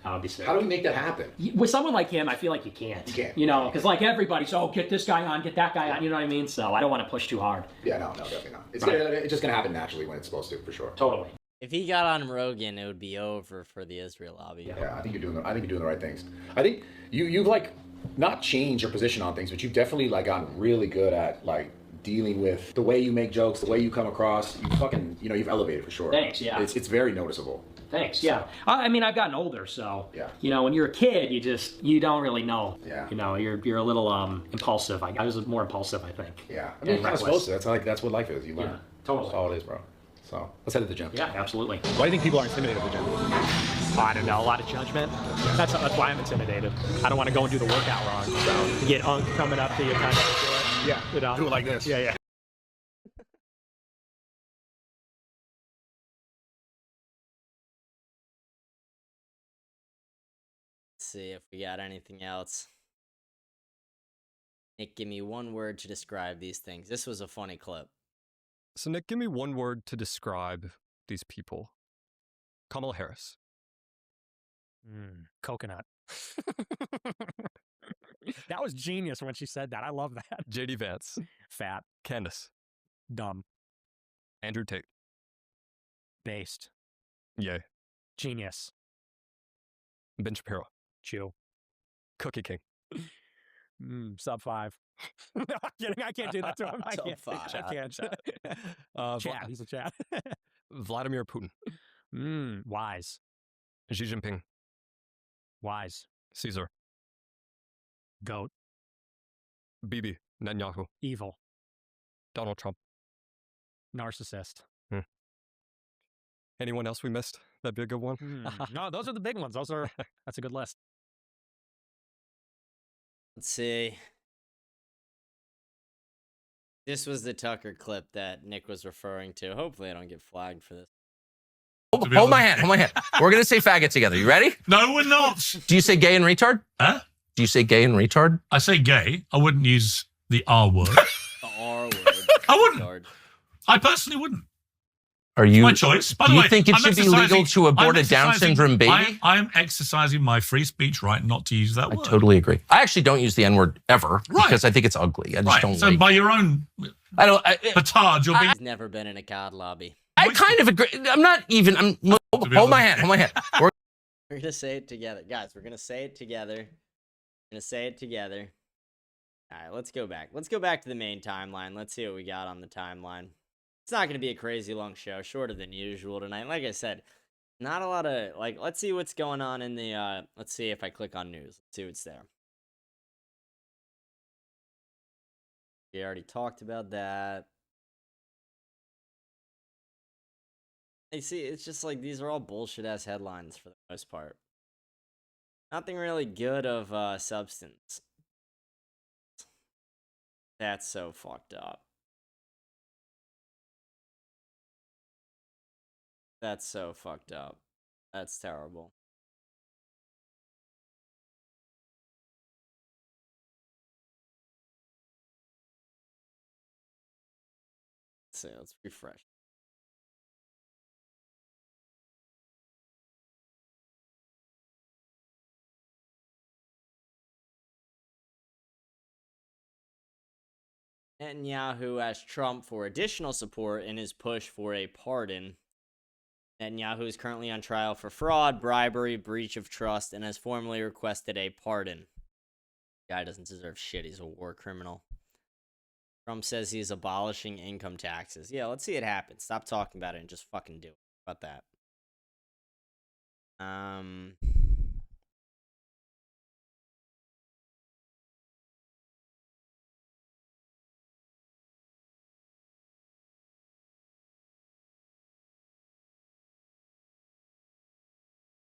Speaker 13: That would be sick.
Speaker 7: How do we make that happen?
Speaker 13: With someone like him, I feel like you can't.
Speaker 7: You can't.
Speaker 13: You know, because like everybody's, get this guy on, get that guy on, you know what I mean? So I don't want to push too hard.
Speaker 7: Yeah, no, definitely not. It's,
Speaker 13: Right.
Speaker 7: it's just going to happen naturally when it's supposed to, for sure.
Speaker 13: Totally.
Speaker 1: If he got on Rogan, it would be over for the Israel lobby.
Speaker 7: Yeah, I think you're doing the right things. I think you've like not changed your position on things, but you've definitely like gotten really good at like dealing with the way you make jokes, the way you come across. You fucking, you've elevated for sure.
Speaker 13: Thanks, yeah.
Speaker 7: It's very noticeable.
Speaker 13: Thanks, yeah. I mean, I've gotten older, so, when you're a kid, you don't really know.
Speaker 7: Yeah.
Speaker 13: You know, you're a little impulsive. I was more impulsive, I think.
Speaker 7: Yeah. I mean, you're kind of supposed to. That's what life is. You learn.
Speaker 13: Yeah, totally.
Speaker 7: That's all it is, bro. So let's head to the gym.
Speaker 13: Yeah, absolutely.
Speaker 7: Why do you think people are intimidated at the gym?
Speaker 13: I don't know, a lot of judgment. That's why I'm intimidated. I don't want to go and do the workout wrong. So you get unk coming up to you, kind of do it.
Speaker 7: Yeah.
Speaker 13: You know?
Speaker 7: Do it like this.
Speaker 13: Yeah.
Speaker 1: Let's see if we got anything else. Nick, give me one word to describe these things. This was a funny clip.
Speaker 14: So, Nick, give me one word to describe these people. Kamala Harris.
Speaker 13: Coconut. That was genius when she said that. I love that.
Speaker 14: JD Vance.
Speaker 13: Fat.
Speaker 14: Candace.
Speaker 13: Dumb.
Speaker 14: Andrew Tate.
Speaker 13: Based.
Speaker 14: Yay.
Speaker 13: Genius.
Speaker 14: Ben Shapiro.
Speaker 13: Chew.
Speaker 14: Cookie King.
Speaker 13: Sub 5. No, I'm kidding. I can't do that to him. I
Speaker 1: Sub
Speaker 13: can't.
Speaker 1: 5.
Speaker 13: I can't. Chat. He's a chat.
Speaker 14: Vladimir Putin.
Speaker 13: Wise.
Speaker 14: Xi Jinping.
Speaker 13: Wise.
Speaker 14: Caesar.
Speaker 13: Goat.
Speaker 14: Bibi Netanyahu.
Speaker 13: Evil.
Speaker 14: Donald Trump.
Speaker 13: Narcissist.
Speaker 14: Anyone else we missed? That'd be a good one.
Speaker 13: No, those are the big ones. That's a good list.
Speaker 1: Let's see. This was the Tucker clip that Nick was referring to. Hopefully I don't get flagged for this.
Speaker 15: Hold my hand. We're going to say faggot together. You ready?
Speaker 12: No, we're not.
Speaker 15: Do you say gay and retard?
Speaker 12: Huh?
Speaker 15: Do you say gay and retard?
Speaker 12: I say gay. I wouldn't use the R word.
Speaker 1: The R word.
Speaker 12: I wouldn't. I personally wouldn't.
Speaker 15: Are you?
Speaker 12: My choice. By
Speaker 15: Do
Speaker 12: the
Speaker 15: you
Speaker 12: way,
Speaker 15: think it
Speaker 12: I'm
Speaker 15: should be legal to abort a Down syndrome baby?
Speaker 12: I'm exercising my free speech right not to use that
Speaker 15: I
Speaker 12: word.
Speaker 15: totally agree. I actually don't use the N word ever because I think it's ugly. I just don't
Speaker 12: So
Speaker 15: like.
Speaker 12: by your own petard, you're being.
Speaker 1: He's never been in a COD lobby.
Speaker 15: I kind of agree. I'm not even. Hold my hand.
Speaker 1: We're gonna say it together, guys. We're gonna say it together. All right, let's go back. Let's go back to the main timeline. Let's see what we got on the timeline. It's not gonna be a crazy long show, shorter than usual tonight. Like I said, not a lot of Let's see what's going on in the. Let's see if I click on news. Let's see what's there. We already talked about that. You see, it's just like these are all bullshit ass headlines for the most part. Nothing really good of substance. That's so fucked up. That's so fucked up. That's terrible. Let's see, let's refresh. Netanyahu asked Trump for additional support in his push for a pardon. Netanyahu is currently on trial for fraud, bribery, breach of trust, and has formally requested a pardon. Guy doesn't deserve shit. He's a war criminal. Trump says he's abolishing income taxes. Yeah, let's see it happen. Stop talking about it and just fucking do it. How about that?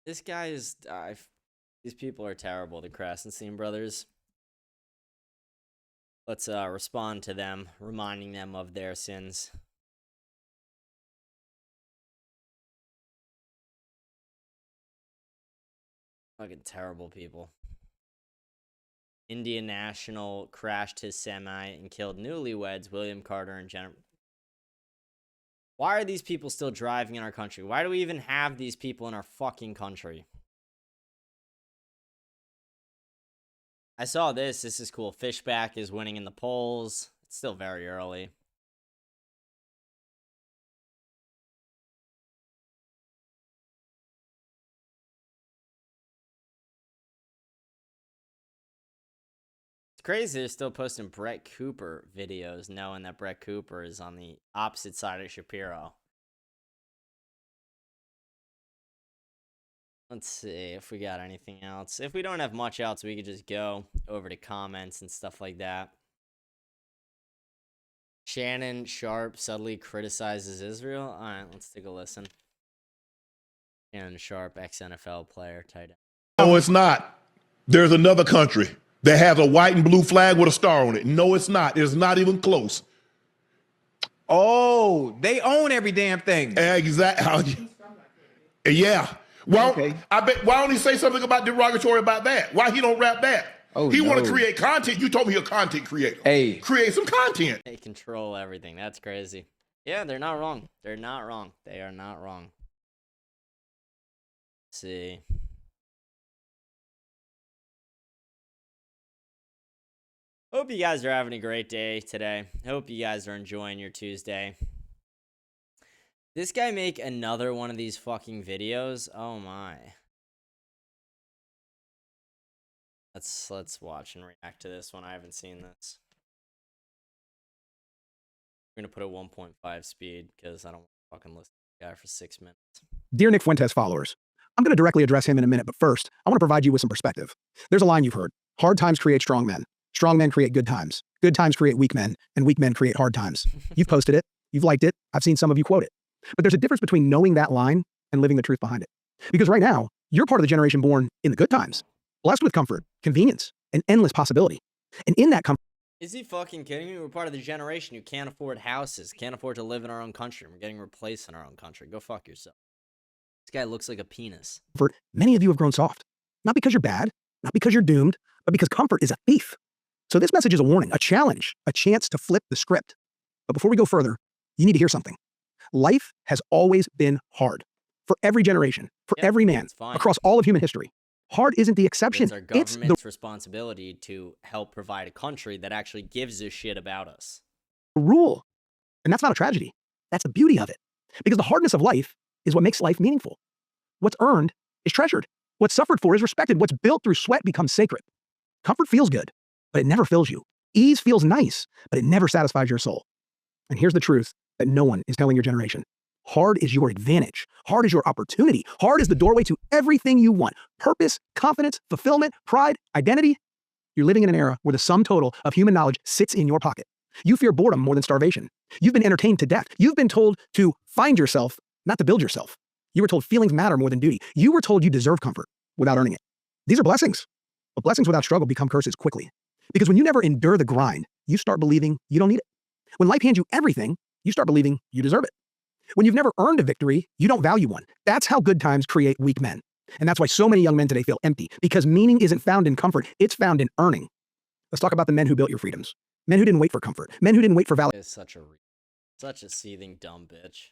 Speaker 1: This guy is... these people are terrible, the Krasenstein brothers. Let's respond to them, reminding them of their sins. Fucking terrible people. Indian national crashed his semi and killed newlyweds William Carter and Jennifer. Why are these people still driving in our country? Why do we even have these people in our fucking country? I saw this. This is cool. Fishback is winning in the polls. It's still very early. It's crazy they're still posting Brett Cooper videos, knowing that Brett Cooper is on the opposite side of Shapiro. Let's see if we got anything else. If we don't have much else, we could just go over to comments and stuff like that. Shannon Sharp subtly criticizes Israel. All right, let's take a listen. Shannon Sharp, ex-NFL player, tight end.
Speaker 16: No, it's not. There's another country that has a white and blue flag with a star on it. No, it's not. It's not even close.
Speaker 17: Oh, they own every damn thing.
Speaker 16: Exactly. Yeah. Well, okay. I bet. Why don't he say something about derogatory about that? Why he don't rap that?
Speaker 17: Oh,
Speaker 16: he want to create content. You told me you're a content creator.
Speaker 17: Hey,
Speaker 16: create some content.
Speaker 1: They control everything. That's crazy. Yeah, they're not wrong. They're not wrong. They are not wrong. Let's see. Hope you guys are having a great day today. Hope you guys are enjoying your Tuesday. This guy make another one of these fucking videos? Oh my. Let's watch and react to this one. I haven't seen this. I'm gonna put it 1.5 speed because I don't want to fucking listen to the guy for 6 minutes.
Speaker 18: Dear Nick Fuentes followers, I'm gonna directly address him in a minute, but first, I want to provide you with some perspective. There's a line you've heard. Hard times create strong men. Strong men create good times. Good times create weak men, and weak men create hard times. You've posted it. You've liked it. I've seen some of you quote it. But there's a difference between knowing that line and living the truth behind it. Because right now, you're part of the generation born in the good times, blessed with comfort, convenience, and endless possibility. And in that comfort...
Speaker 1: Is he fucking kidding me? We're part of the generation who can't afford houses, can't afford to live in our own country. We're getting replaced in our own country. Go fuck yourself. This guy looks like a penis.
Speaker 18: Many of you have grown soft. Not because you're bad, not because you're doomed, but because comfort is a thief. So this message is a warning, a challenge, a chance to flip the script. But before we go further, you need to hear something. Life has always been hard. For every generation, for every man, across all of human history. Hard isn't the exception.
Speaker 1: It's our government's responsibility to help provide a country that actually gives a shit about us.
Speaker 18: Rule. And that's not a tragedy. That's the beauty of it. Because the hardness of life is what makes life meaningful. What's earned is treasured. What's suffered for is respected. What's built through sweat becomes sacred. Comfort feels good, but it never fills you. Ease feels nice, but it never satisfies your soul. And here's the truth that no one is telling your generation. Hard is your advantage. Hard is your opportunity. Hard is the doorway to everything you want. Purpose, confidence, fulfillment, pride, identity. You're living in an era where the sum total of human knowledge sits in your pocket. You fear boredom more than starvation. You've been entertained to death. You've been told to find yourself, not to build yourself. You were told feelings matter more than duty. You were told you deserve comfort without earning it. These are blessings. But blessings without struggle become curses quickly. Because when you never endure the grind, you start believing you don't need it. When life hands you everything, you start believing you deserve it. When you've never earned a victory, you don't value one. That's how good times create weak men. And that's why so many young men today feel empty, because meaning isn't found in comfort, it's found in earning. Let's talk about the men who built your freedoms. Men who didn't wait for comfort. Men who didn't wait for validation.
Speaker 1: Such a seething dumb bitch.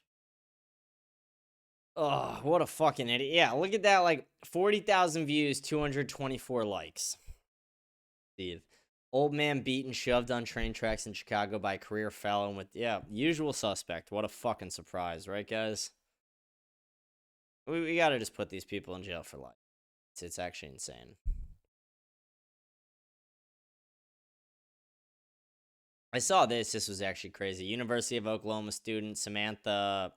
Speaker 1: Oh, what a fucking idiot. Yeah, look at that, like 40,000 views, 224 likes. Steve. Old man beat and shoved on train tracks in Chicago by career felon with, usual suspect. What a fucking surprise, right, guys? We gotta just put these people in jail for life. It's actually insane. I saw this. This was actually crazy. University of Oklahoma student Samantha,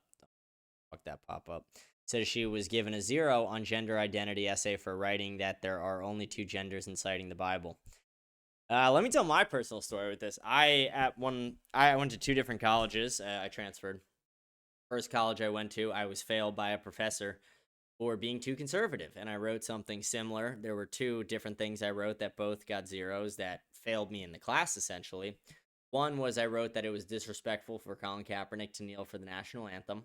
Speaker 1: fuck that pop up, says she was given a 0 on gender identity essay for writing that there are only 2 genders and citing the Bible. Let me tell my personal story with this. I went to 2 different colleges. I transferred. First college I went to, I was failed by a professor for being too conservative, and I wrote something similar. There were 2 different things I wrote that both got 0s that failed me in the class, essentially. One was I wrote that it was disrespectful for Colin Kaepernick to kneel for the national anthem,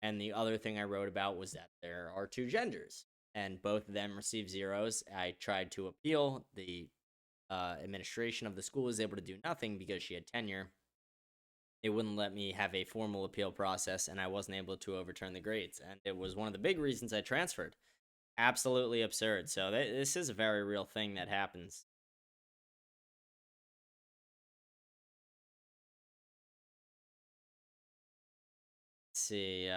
Speaker 1: and the other thing I wrote about was that there are 2 genders, and both of them received 0s. I tried to appeal. The administration of the school was able to do nothing because she had tenure. They wouldn't let me have a formal appeal process, and I wasn't able to overturn the grades. And it was one of the big reasons I transferred. Absolutely absurd. So this is a very real thing that happens. Let's see.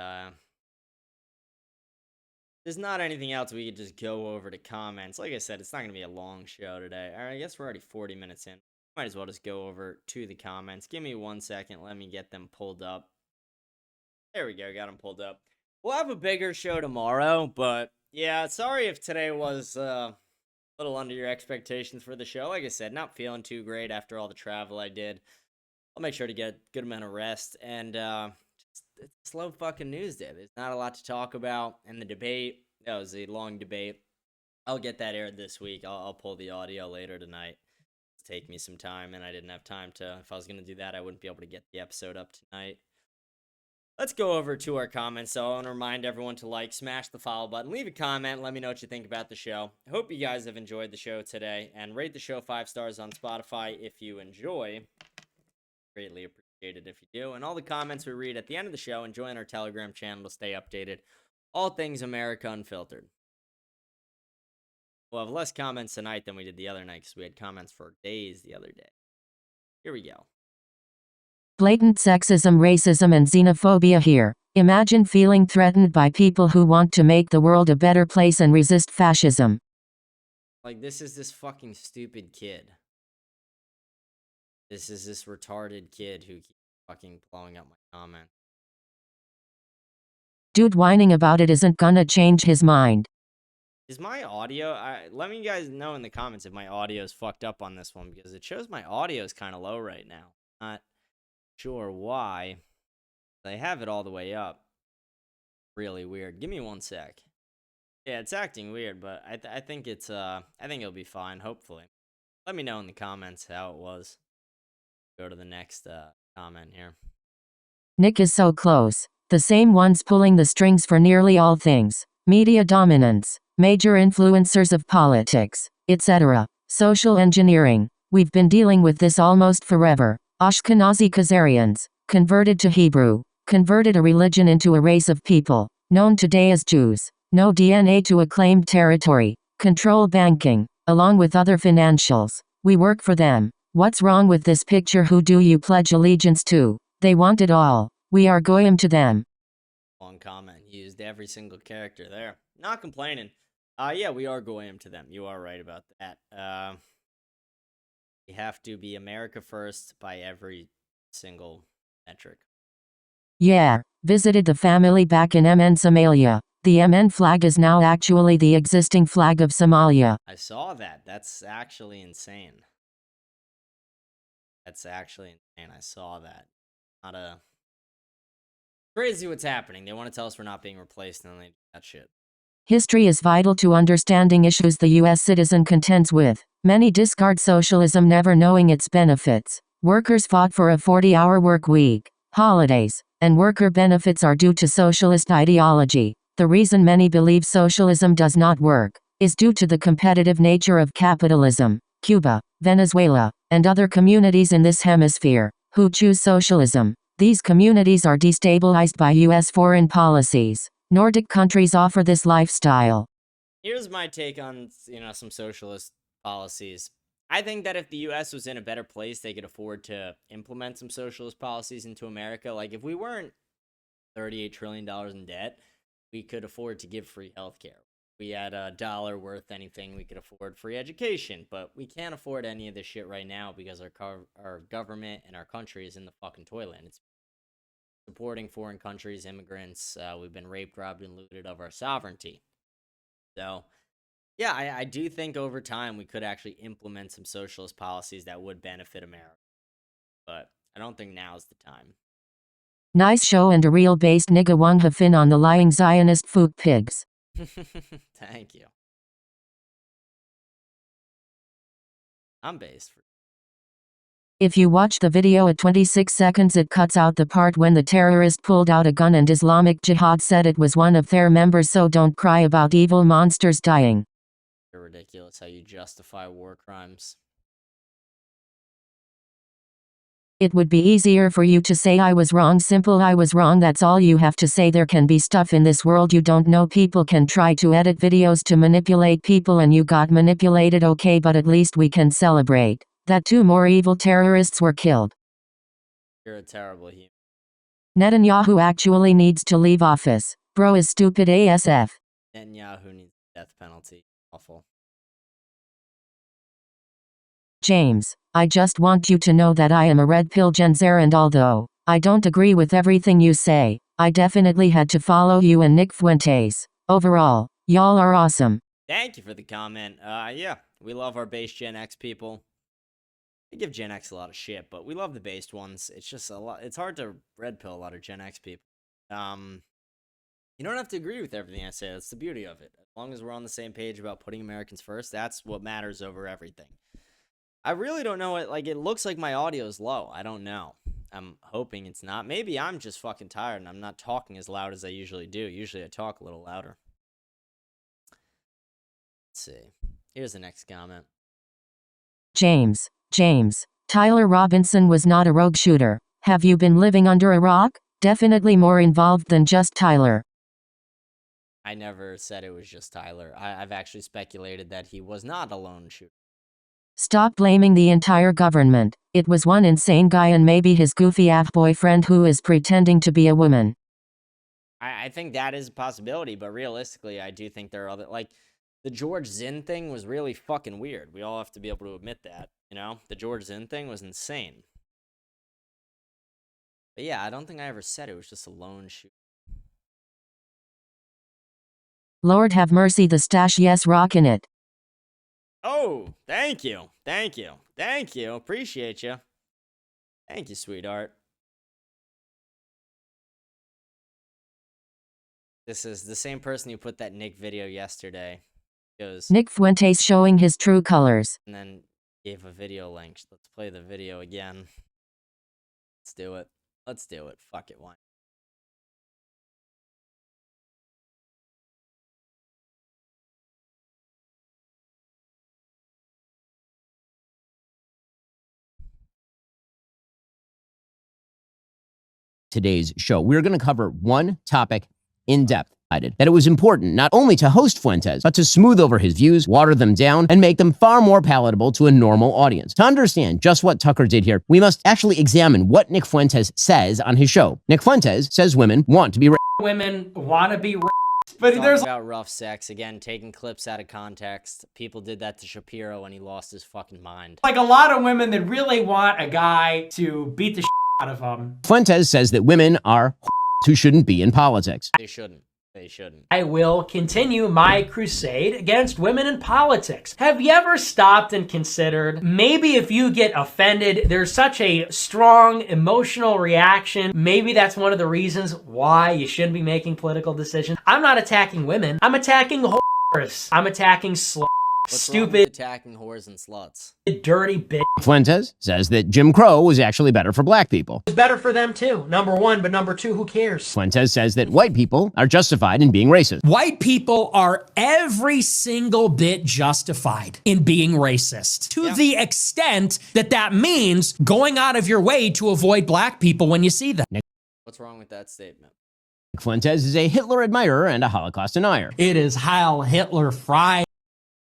Speaker 1: There's not anything else we could just go over to comments. Like I said, it's not going to be a long show today. All right, I guess we're already 40 minutes in. Might as well just go over to the comments. Give me 1 second. Let me get them pulled up. There we go. Got them pulled up. We'll have a bigger show tomorrow, but yeah, sorry if today was a little under your expectations for the show. Like I said, not feeling too great after all the travel I did. I'll make sure to get a good amount of rest. And it's a slow fucking news day. There's not a lot to talk about. And the debate, that was a long debate. I'll get that aired this week. I'll pull the audio later tonight. Take me some time, and I didn't have time to. If I was going to do that, I wouldn't be able to get the episode up tonight. Let's go over to our comments. So I want to remind everyone to like, smash the follow button, leave a comment, let me know what you think about the show. I hope you guys have enjoyed the show today, and rate the show 5 stars on Spotify if you enjoy. Greatly appreciated if you do. And all the comments we read at the end of the show, and join our Telegram channel to stay updated. All things America Unfiltered. We'll have less comments tonight than we did the other night because we had comments for days the other day. Here we go.
Speaker 19: Blatant sexism, racism, and xenophobia here. Imagine feeling threatened by people who want to make the world a better place and resist fascism.
Speaker 1: Like, this is this fucking stupid kid. This is this retarded kid who keeps fucking blowing up my comment.
Speaker 19: Dude whining about it isn't gonna change his mind.
Speaker 1: Is my audio... let me guys know in the comments if my audio is fucked up on this one, because it shows my audio is kind of low right now. Not sure why. I have it all the way up. Really weird. Give me 1 sec. Yeah, it's acting weird, but I think it's I think it'll be fine, hopefully. Let me know in the comments how it was. Go to the next comment here.
Speaker 19: Nick is so close. The same ones pulling the strings for nearly all things. Media dominance, major influencers of politics, etc. Social engineering. We've been dealing with this almost forever. Ashkenazi Khazarians, converted to Hebrew, converted a religion into a race of people, known today as Jews. No DNA to a claimed territory. Control banking, along with other financials. We work for them. What's wrong with this picture? Who do you pledge allegiance to? They want it all. We are goyim to them.
Speaker 1: Long comment. Used every single character there. Not complaining. Yeah, we are goyim to them. You are right about that. We have to be America first by every single metric.
Speaker 19: Yeah, visited the family back in MN Somalia. The MN flag is now actually the existing flag of Somalia.
Speaker 1: I saw that. That's actually insane. That's actually insane. I saw that. Not a... Crazy what's happening. They want to tell us we're not being replaced, and then they do that shit.
Speaker 19: History is vital to understanding issues the U.S. citizen contends with. Many discard socialism, never knowing its benefits. Workers fought for a 40-hour work week. Holidays and worker benefits are due to socialist ideology. The reason many believe socialism does not work is due to the competitive nature of capitalism. Cuba, Venezuela, and other communities in this hemisphere who choose socialism. These communities are destabilized by U.S. foreign policies. Nordic countries offer this lifestyle.
Speaker 1: Here's my take on, some socialist policies. I think that if the U.S. was in a better place, they could afford to implement some socialist policies into America. Like, if we weren't $38 trillion in debt, we could afford to give free healthcare. we had a dollar worth anything, we could afford free education, but we can't afford any of this shit right now because our government and our country is in the fucking toilet. And it's supporting foreign countries, immigrants. We've been raped, robbed, and looted of our sovereignty. So, yeah, I do think over time we could actually implement some socialist policies that would benefit America. But I don't think now's the time.
Speaker 19: Nice show and a real-based nigga Wang Hafin on the lying Zionist fook pigs.
Speaker 1: Thank you. I'm based.
Speaker 19: If you watch the video at 26 seconds, it cuts out the part when the terrorist pulled out a gun and Islamic Jihad said it was one of their members, so don't cry about evil monsters dying.
Speaker 1: You're ridiculous how you justify war crimes.
Speaker 19: It would be easier for you to say I was wrong, simple I was wrong, that's all you have to say. There can be stuff in this world you don't know. People can try to edit videos to manipulate people and you got manipulated, okay, but at least we can celebrate that 2 more evil terrorists were killed.
Speaker 1: You're a terrible human.
Speaker 19: Netanyahu actually needs to leave office. Bro is stupid ASF.
Speaker 1: Netanyahu needs the death penalty. Awful.
Speaker 19: James, I just want you to know that I am a red pill Gen Zer, and although I don't agree with everything you say, I definitely had to follow you and Nick Fuentes. Overall, y'all are awesome.
Speaker 1: Thank you for the comment. Yeah, we love our base Gen X people. We give Gen X a lot of shit, but we love the based ones. It's just a lot. It's hard to red pill a lot of Gen X people. You don't have to agree with everything I say. That's the beauty of it. As long as we're on the same page about putting Americans first, that's what matters over everything. I really don't know it. Like, it looks like my audio is low. I don't know. I'm hoping it's not. Maybe I'm just fucking tired and I'm not talking as loud as I usually do. Usually I talk a little louder. Let's see. Here's the next comment.
Speaker 19: James, Tyler Robinson was not a rogue shooter. Have you been living under a rock? Definitely more involved than just Tyler.
Speaker 1: I never said it was just Tyler. I've actually speculated that he was not a lone shooter.
Speaker 19: Stop blaming the entire government. It was one insane guy and maybe his goofy ass boyfriend who is pretending to be a woman.
Speaker 1: I think that is a possibility, but realistically, I do think there are other, like, the George Zinn thing was really fucking weird. We all have to be able to admit that, you know? The George Zinn thing was insane. But yeah, I don't think I ever said it was just a lone shooter.
Speaker 19: Lord have mercy, the stash, yes, rockin' it.
Speaker 1: Oh, thank you. Thank you. Thank you. Appreciate you. Thank you, sweetheart. This is the same person who put that Nick video yesterday. Goes,
Speaker 19: Nick Fuentes showing his true colors.
Speaker 1: and then gave a video link. Let's play the video again. Let's do it. Let's do it. Fuck it. Why?
Speaker 5: Today's show, we're going to cover one topic in depth. That it was important not only to host Fuentes, but to smooth over his views, water them down, and make them far more palatable to a normal audience. To understand just what Tucker did here, we must actually examine what Nick Fuentes says on his show. Nick Fuentes says women want to be raped.
Speaker 11: Women want to be raped.
Speaker 1: But there's about rough sex, again, taking clips out of context. People did that to Shapiro when he lost his fucking mind.
Speaker 11: Like a lot of women that really want a guy to beat the out of them.
Speaker 5: Fuentes says that women are who shouldn't be in politics.
Speaker 1: They shouldn't. They shouldn't.
Speaker 11: I will continue my crusade against women in politics. Have you ever stopped and considered, maybe if you get offended, there's such a strong emotional reaction, maybe that's one of the reasons why you shouldn't be making political decisions. I'm not attacking women. I'm attacking whores. I'm attacking sluts.
Speaker 1: What's
Speaker 11: Stupid,
Speaker 1: wrong with attacking whores and sluts?
Speaker 11: Dirty bitch.
Speaker 5: Fuentes says that Jim Crow was actually better for black people.
Speaker 11: It's better for them too, number one, but number two, who cares?
Speaker 5: Fuentes says that white people are justified in being racist.
Speaker 8: White people are every single bit justified in being racist to the extent that that means going out of your way to avoid black people when you see them.
Speaker 1: What's wrong with that statement?
Speaker 5: Fuentes is a Hitler admirer and a Holocaust denier.
Speaker 8: It is Heil Hitler Friday.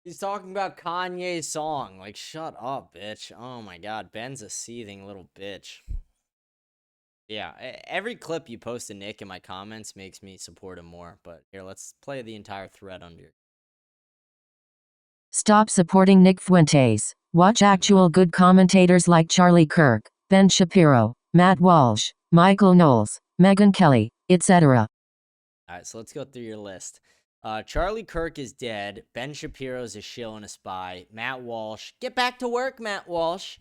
Speaker 1: He's talking about Kanye's song. Like, shut up, bitch. Oh my god, Ben's a seething little bitch. Yeah, every clip you post to Nick in my comments makes me support him more. But here, let's play the entire thread under.
Speaker 19: Stop supporting Nick Fuentes. Watch actual good commentators like Charlie Kirk, Ben Shapiro, Matt Walsh, Michael Knowles, Megyn Kelly, etc.
Speaker 1: All right, so let's go through your list. Charlie Kirk is dead. Ben Shapiro's a shill and a spy. Matt Walsh, get back to work, Matt Walsh.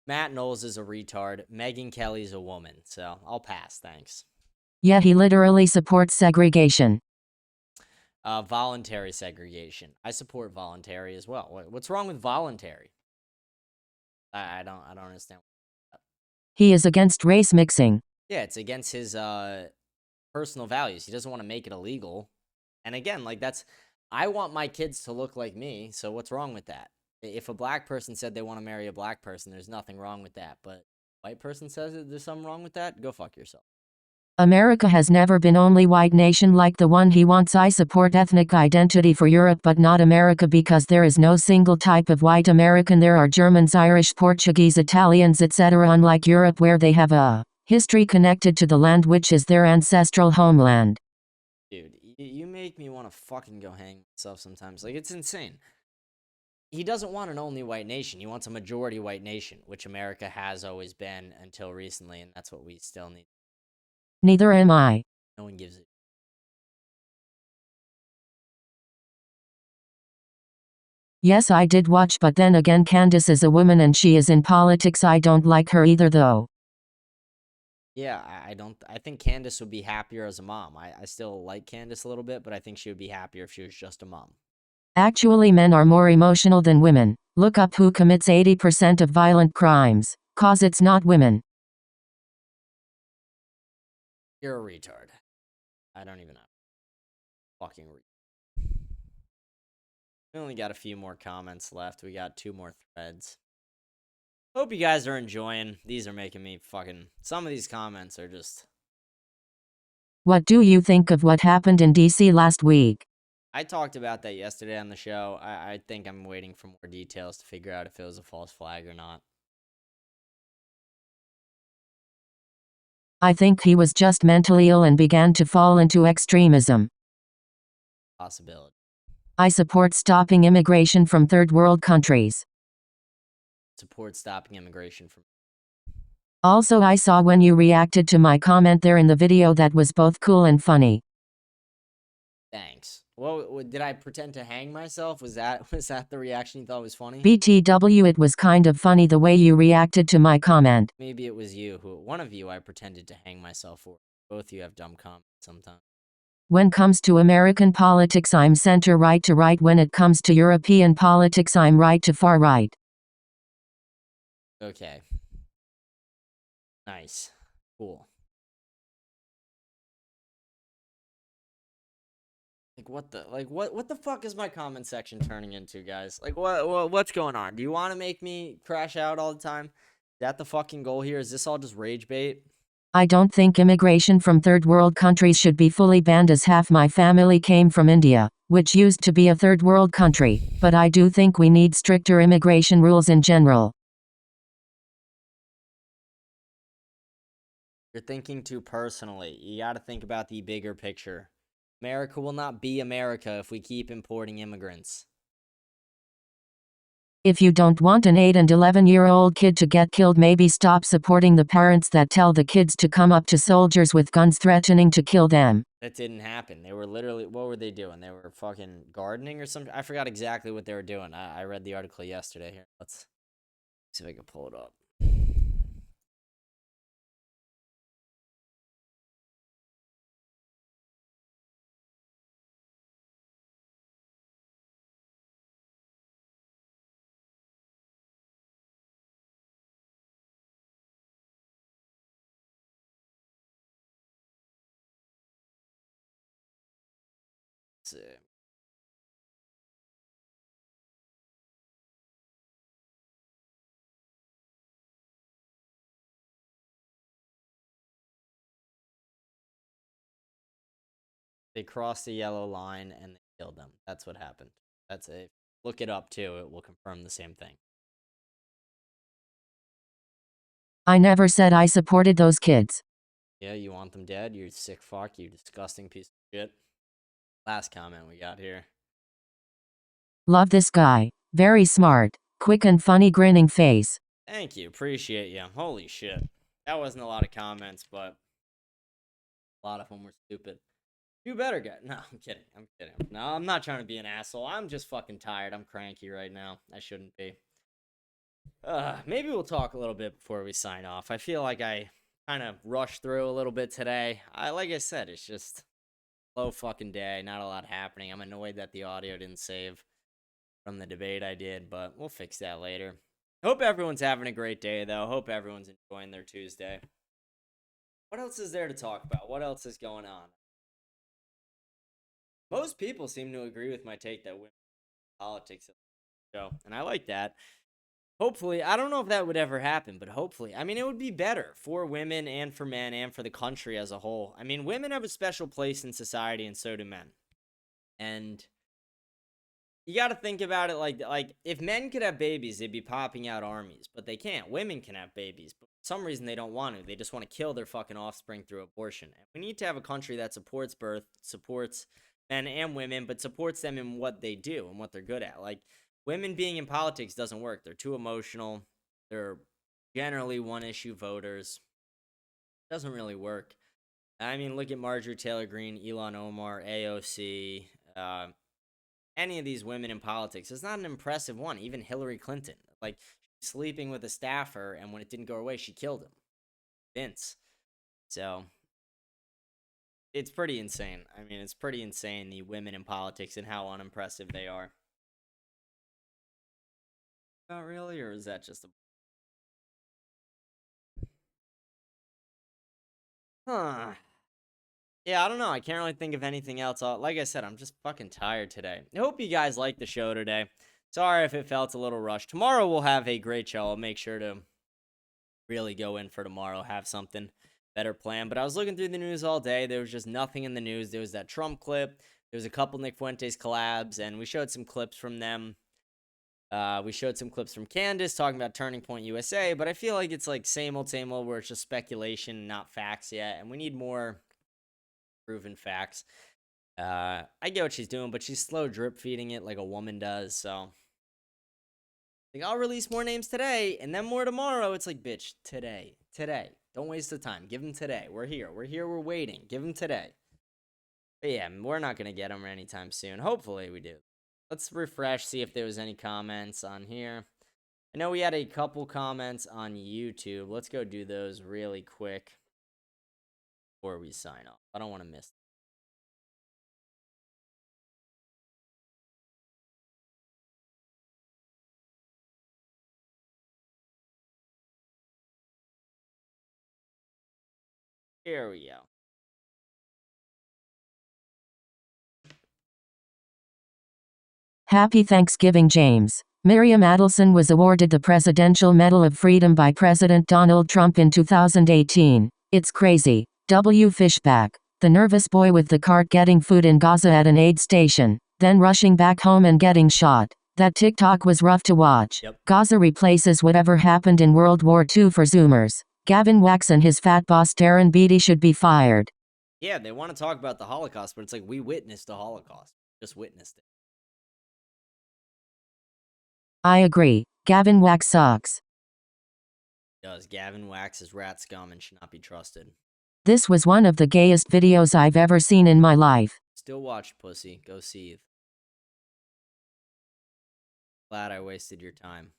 Speaker 1: Matt Knowles is a retard. Megyn Kelly's a woman. So I'll pass, thanks.
Speaker 19: Yeah, he literally supports segregation.
Speaker 1: Voluntary segregation. I support voluntary as well. What's wrong with voluntary? I don't understand.
Speaker 19: He is against race mixing.
Speaker 1: Yeah, it's against his personal values. He doesn't want to make it illegal. And again, like I want my kids to look like me, so what's wrong with that? If a black person said they want to marry a black person, there's nothing wrong with that. But a white person says there's something wrong with that, go fuck yourself.
Speaker 19: America has never been only white nation like the one he wants. I support ethnic identity for Europe but not America because there is no single type of white American. There are Germans, Irish, Portuguese, Italians, etc. Unlike Europe where they have a history connected to the land which is their ancestral homeland.
Speaker 1: Dude, you make me want to fucking go hang myself sometimes. Like, it's insane. He doesn't want an only white nation. He wants a majority white nation, which America has always been until recently, and that's what we still need.
Speaker 19: Neither am I.
Speaker 1: No one gives it.
Speaker 19: Yes, I did watch, but then again, Candace is a woman and she is in politics. I don't like her either, though.
Speaker 1: Yeah, I think Candace would be happier as a mom. I still like Candace a little bit, but I think she would be happier if she was just a mom.
Speaker 19: Actually, men are more emotional than women. Look up who commits 80% of violent crimes. Cause it's not women.
Speaker 1: You're a retard. I don't even know. Fucking retard. We only got a few more comments left. We got 2 more threads. Hope you guys are enjoying. These are making me fucking... Some of these comments are just...
Speaker 19: What do you think of what happened in DC last week?
Speaker 1: I talked about that yesterday on the show. I think I'm waiting for more details to figure out if it was a false flag or not.
Speaker 19: I think he was just mentally ill and began to fall into extremism.
Speaker 1: Possibility.
Speaker 19: I support stopping immigration from third world countries.
Speaker 1: Support stopping immigration from...
Speaker 19: Also, I saw when you reacted to my comment there in the video that was both cool and funny.
Speaker 1: Thanks. Well, did I pretend to hang myself? Was that the reaction you thought was funny?
Speaker 19: BTW, it was kind of funny the way you reacted to my comment.
Speaker 1: Maybe it was you. One of you I pretended to hang myself for. Both of you have dumb comments sometimes.
Speaker 19: When comes to American politics, I'm center right to right. When it comes to European politics, I'm right to far right.
Speaker 1: Okay. Nice. Cool. What the fuck is my comment section turning into, guys? Like, what's going on? Do you want to make me crash out all the time? Is that the fucking goal here? Is this all just rage bait?
Speaker 19: I don't think immigration from third world countries should be fully banned, as half my family came from India, which used to be a third world country, but I do think we need stricter immigration rules in general.
Speaker 1: You're thinking too personally. You gotta think about the bigger picture. America will not be America if we keep importing immigrants.
Speaker 19: If you don't want an 8 and 11-year-old kid to get killed, maybe stop supporting the parents that tell the kids to come up to soldiers with guns threatening to kill them.
Speaker 1: That didn't happen. They were literally, what were they doing? They were fucking gardening or something? I forgot exactly what they were doing. I read the article yesterday here. Let's see if I can pull it up. See. They crossed the yellow line and they killed them. That's what happened. That's it. Look it up too. It will confirm the same thing.
Speaker 19: I never said I supported those kids.
Speaker 1: Yeah, you want them dead? You sick fuck. You disgusting piece of shit. Last comment we got here.
Speaker 19: Love this guy. Very smart. Quick and funny grinning face.
Speaker 1: Thank you. Appreciate you. Holy shit. That wasn't a lot of comments, but a lot of them were stupid. You better get. No, I'm kidding. I'm kidding. No, I'm not trying to be an asshole. I'm just fucking tired. I'm cranky right now. I shouldn't be. Maybe we'll talk a little bit before we sign off. I feel like I kind of rushed through a little bit today. Like I said, it's just a slow fucking day. Not a lot happening. I'm annoyed that the audio didn't save from the debate I did, but we'll fix that later. Hope everyone's having a great day, though. Hope everyone's enjoying their Tuesday. What else is there to talk about? What else is going on? Most people seem to agree with my take that women politics show, and I like that. Hopefully, I don't know if that would ever happen, but hopefully, I mean, it would be better for women and for men and for the country as a whole. I mean, women have a special place in society, and so do men. And you got to think about it like if men could have babies, they'd be popping out armies, but they can't. Women can have babies, but for some reason they don't want to. They just want to kill their fucking offspring through abortion. And we need to have a country that supports birth, supports men and women, but supports them in what they do and what they're good at. Like, women being in politics doesn't work. They're too emotional. They're generally one-issue voters. Doesn't really work. I mean, look at Marjorie Taylor Greene, Ilhan Omar, AOC, any of these women in politics. It's not an impressive one. Even Hillary Clinton. Like, sleeping with a staffer, and when it didn't go away, she killed him. Vince. So it's pretty insane. I mean, it's pretty insane, the women in politics and how unimpressive they are. Not really, or is that just a... Yeah, I don't know. I can't really think of anything else. Like I said, I'm just fucking tired today. I hope you guys liked the show today. Sorry if it felt a little rushed. Tomorrow we'll have a great show. I'll make sure to really go in for tomorrow, have something better planned. But I was looking through the news all day. There was just nothing in the news. There was that Trump clip. There was a couple Nick Fuentes collabs, and we showed some clips from them. We showed some clips from Candace talking about Turning Point USA, but I feel like it's like same old, where it's just speculation, not facts yet, and we need more proven facts. I get what she's doing, but she's slow drip feeding it like a woman does, so like, I'll release more names today, and then more tomorrow. It's like, bitch, today. Don't waste the time. Give them today. We're here, we're waiting. Give them today. But yeah, we're not going to get them anytime soon. Hopefully we do. Let's refresh, see if there was any comments on here. I know we had a couple comments on YouTube. Let's go do those really quick before we sign off. I don't want to miss. Here we go.
Speaker 19: Happy Thanksgiving, James. Miriam Adelson was awarded the Presidential Medal of Freedom by President Donald Trump in 2018. It's crazy. W. Fishback. The nervous boy with the cart getting food in Gaza at an aid station, then rushing back home and getting shot. That TikTok was rough to watch.
Speaker 1: Yep.
Speaker 19: Gaza replaces whatever happened in World War II for Zoomers. Gavin Wax and his fat boss Darren Beatty should be fired.
Speaker 1: Yeah, they want to talk about the Holocaust, but it's like, we witnessed the Holocaust. Just witnessed it.
Speaker 19: I agree. Gavin Wax sucks.
Speaker 1: Does. Gavin Wax is rat scum and should not be trusted.
Speaker 19: This was one of the gayest videos I've ever seen in my life.
Speaker 1: Still watch, pussy. Go seethe. Glad I wasted your time.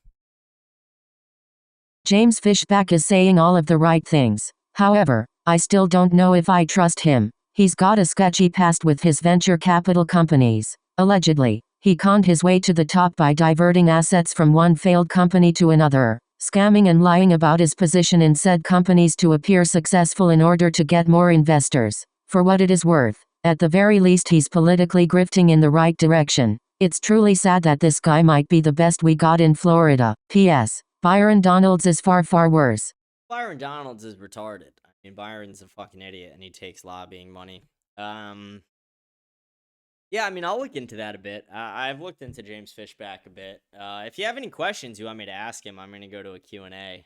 Speaker 19: James Fishback is saying all of the right things. However, I still don't know if I trust him. He's got a sketchy past with his venture capital companies. Allegedly, he conned his way to the top by diverting assets from one failed company to another, scamming and lying about his position in said companies to appear successful in order to get more investors. For what it is worth, at the very least he's politically grifting in the right direction. It's truly sad that this guy might be the best we got in Florida. P.S. Byron Donalds is far, far worse.
Speaker 1: Byron Donalds is retarded. I mean, Byron's a fucking idiot, and he takes lobbying money. Yeah, I mean, I'll look into that a bit. I've looked into James Fishback a bit. If you have any questions you want me to ask him, I'm going to go to a Q&A.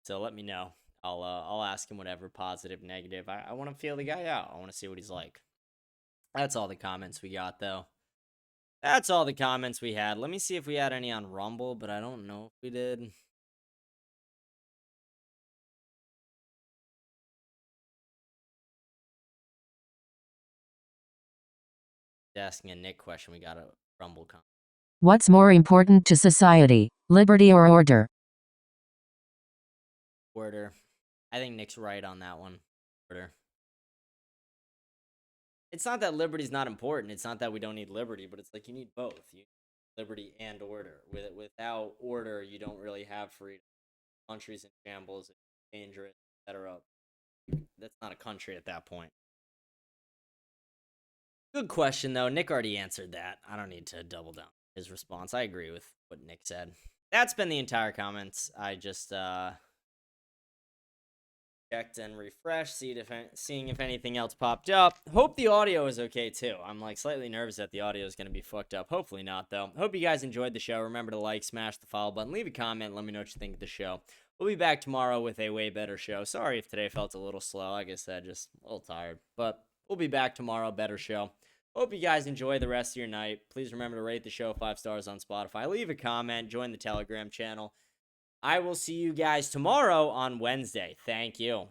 Speaker 1: So let me know. I'll ask him whatever, positive, negative. I want to feel the guy out. I want to see what he's like. That's all the comments we got, though. That's all the comments we had. Let me see if we had any on Rumble, but I don't know if we did. Asking a Nick question, we got a Rumble comment.
Speaker 19: What's more important to society, liberty or order?
Speaker 1: Order. I think Nick's right on that one. Order. It's not that liberty's not important. It's not that we don't need liberty, but it's like you need both. You need liberty and order. Without order, you don't really have freedom. Countries in shambles, dangerous, etc. That's not a country at that point. Good question, though. Nick already answered that. I don't need to double down his response. I agree with what Nick said. That's been the entire comments. I just checked and refreshed, seeing if anything else popped up. Hope the audio is okay, too. I'm like slightly nervous that the audio is going to be fucked up. Hopefully not, though. Hope you guys enjoyed the show. Remember to like, smash the follow button, leave a comment, let me know what you think of the show. We'll be back tomorrow with a way better show. Sorry if today felt a little slow. Like I said, just a little tired. But we'll be back tomorrow, better show. Hope you guys enjoy the rest of your night. Please remember to rate the show 5 stars on Spotify. Leave a comment. Join the Telegram channel. I will see you guys tomorrow on Wednesday. Thank you.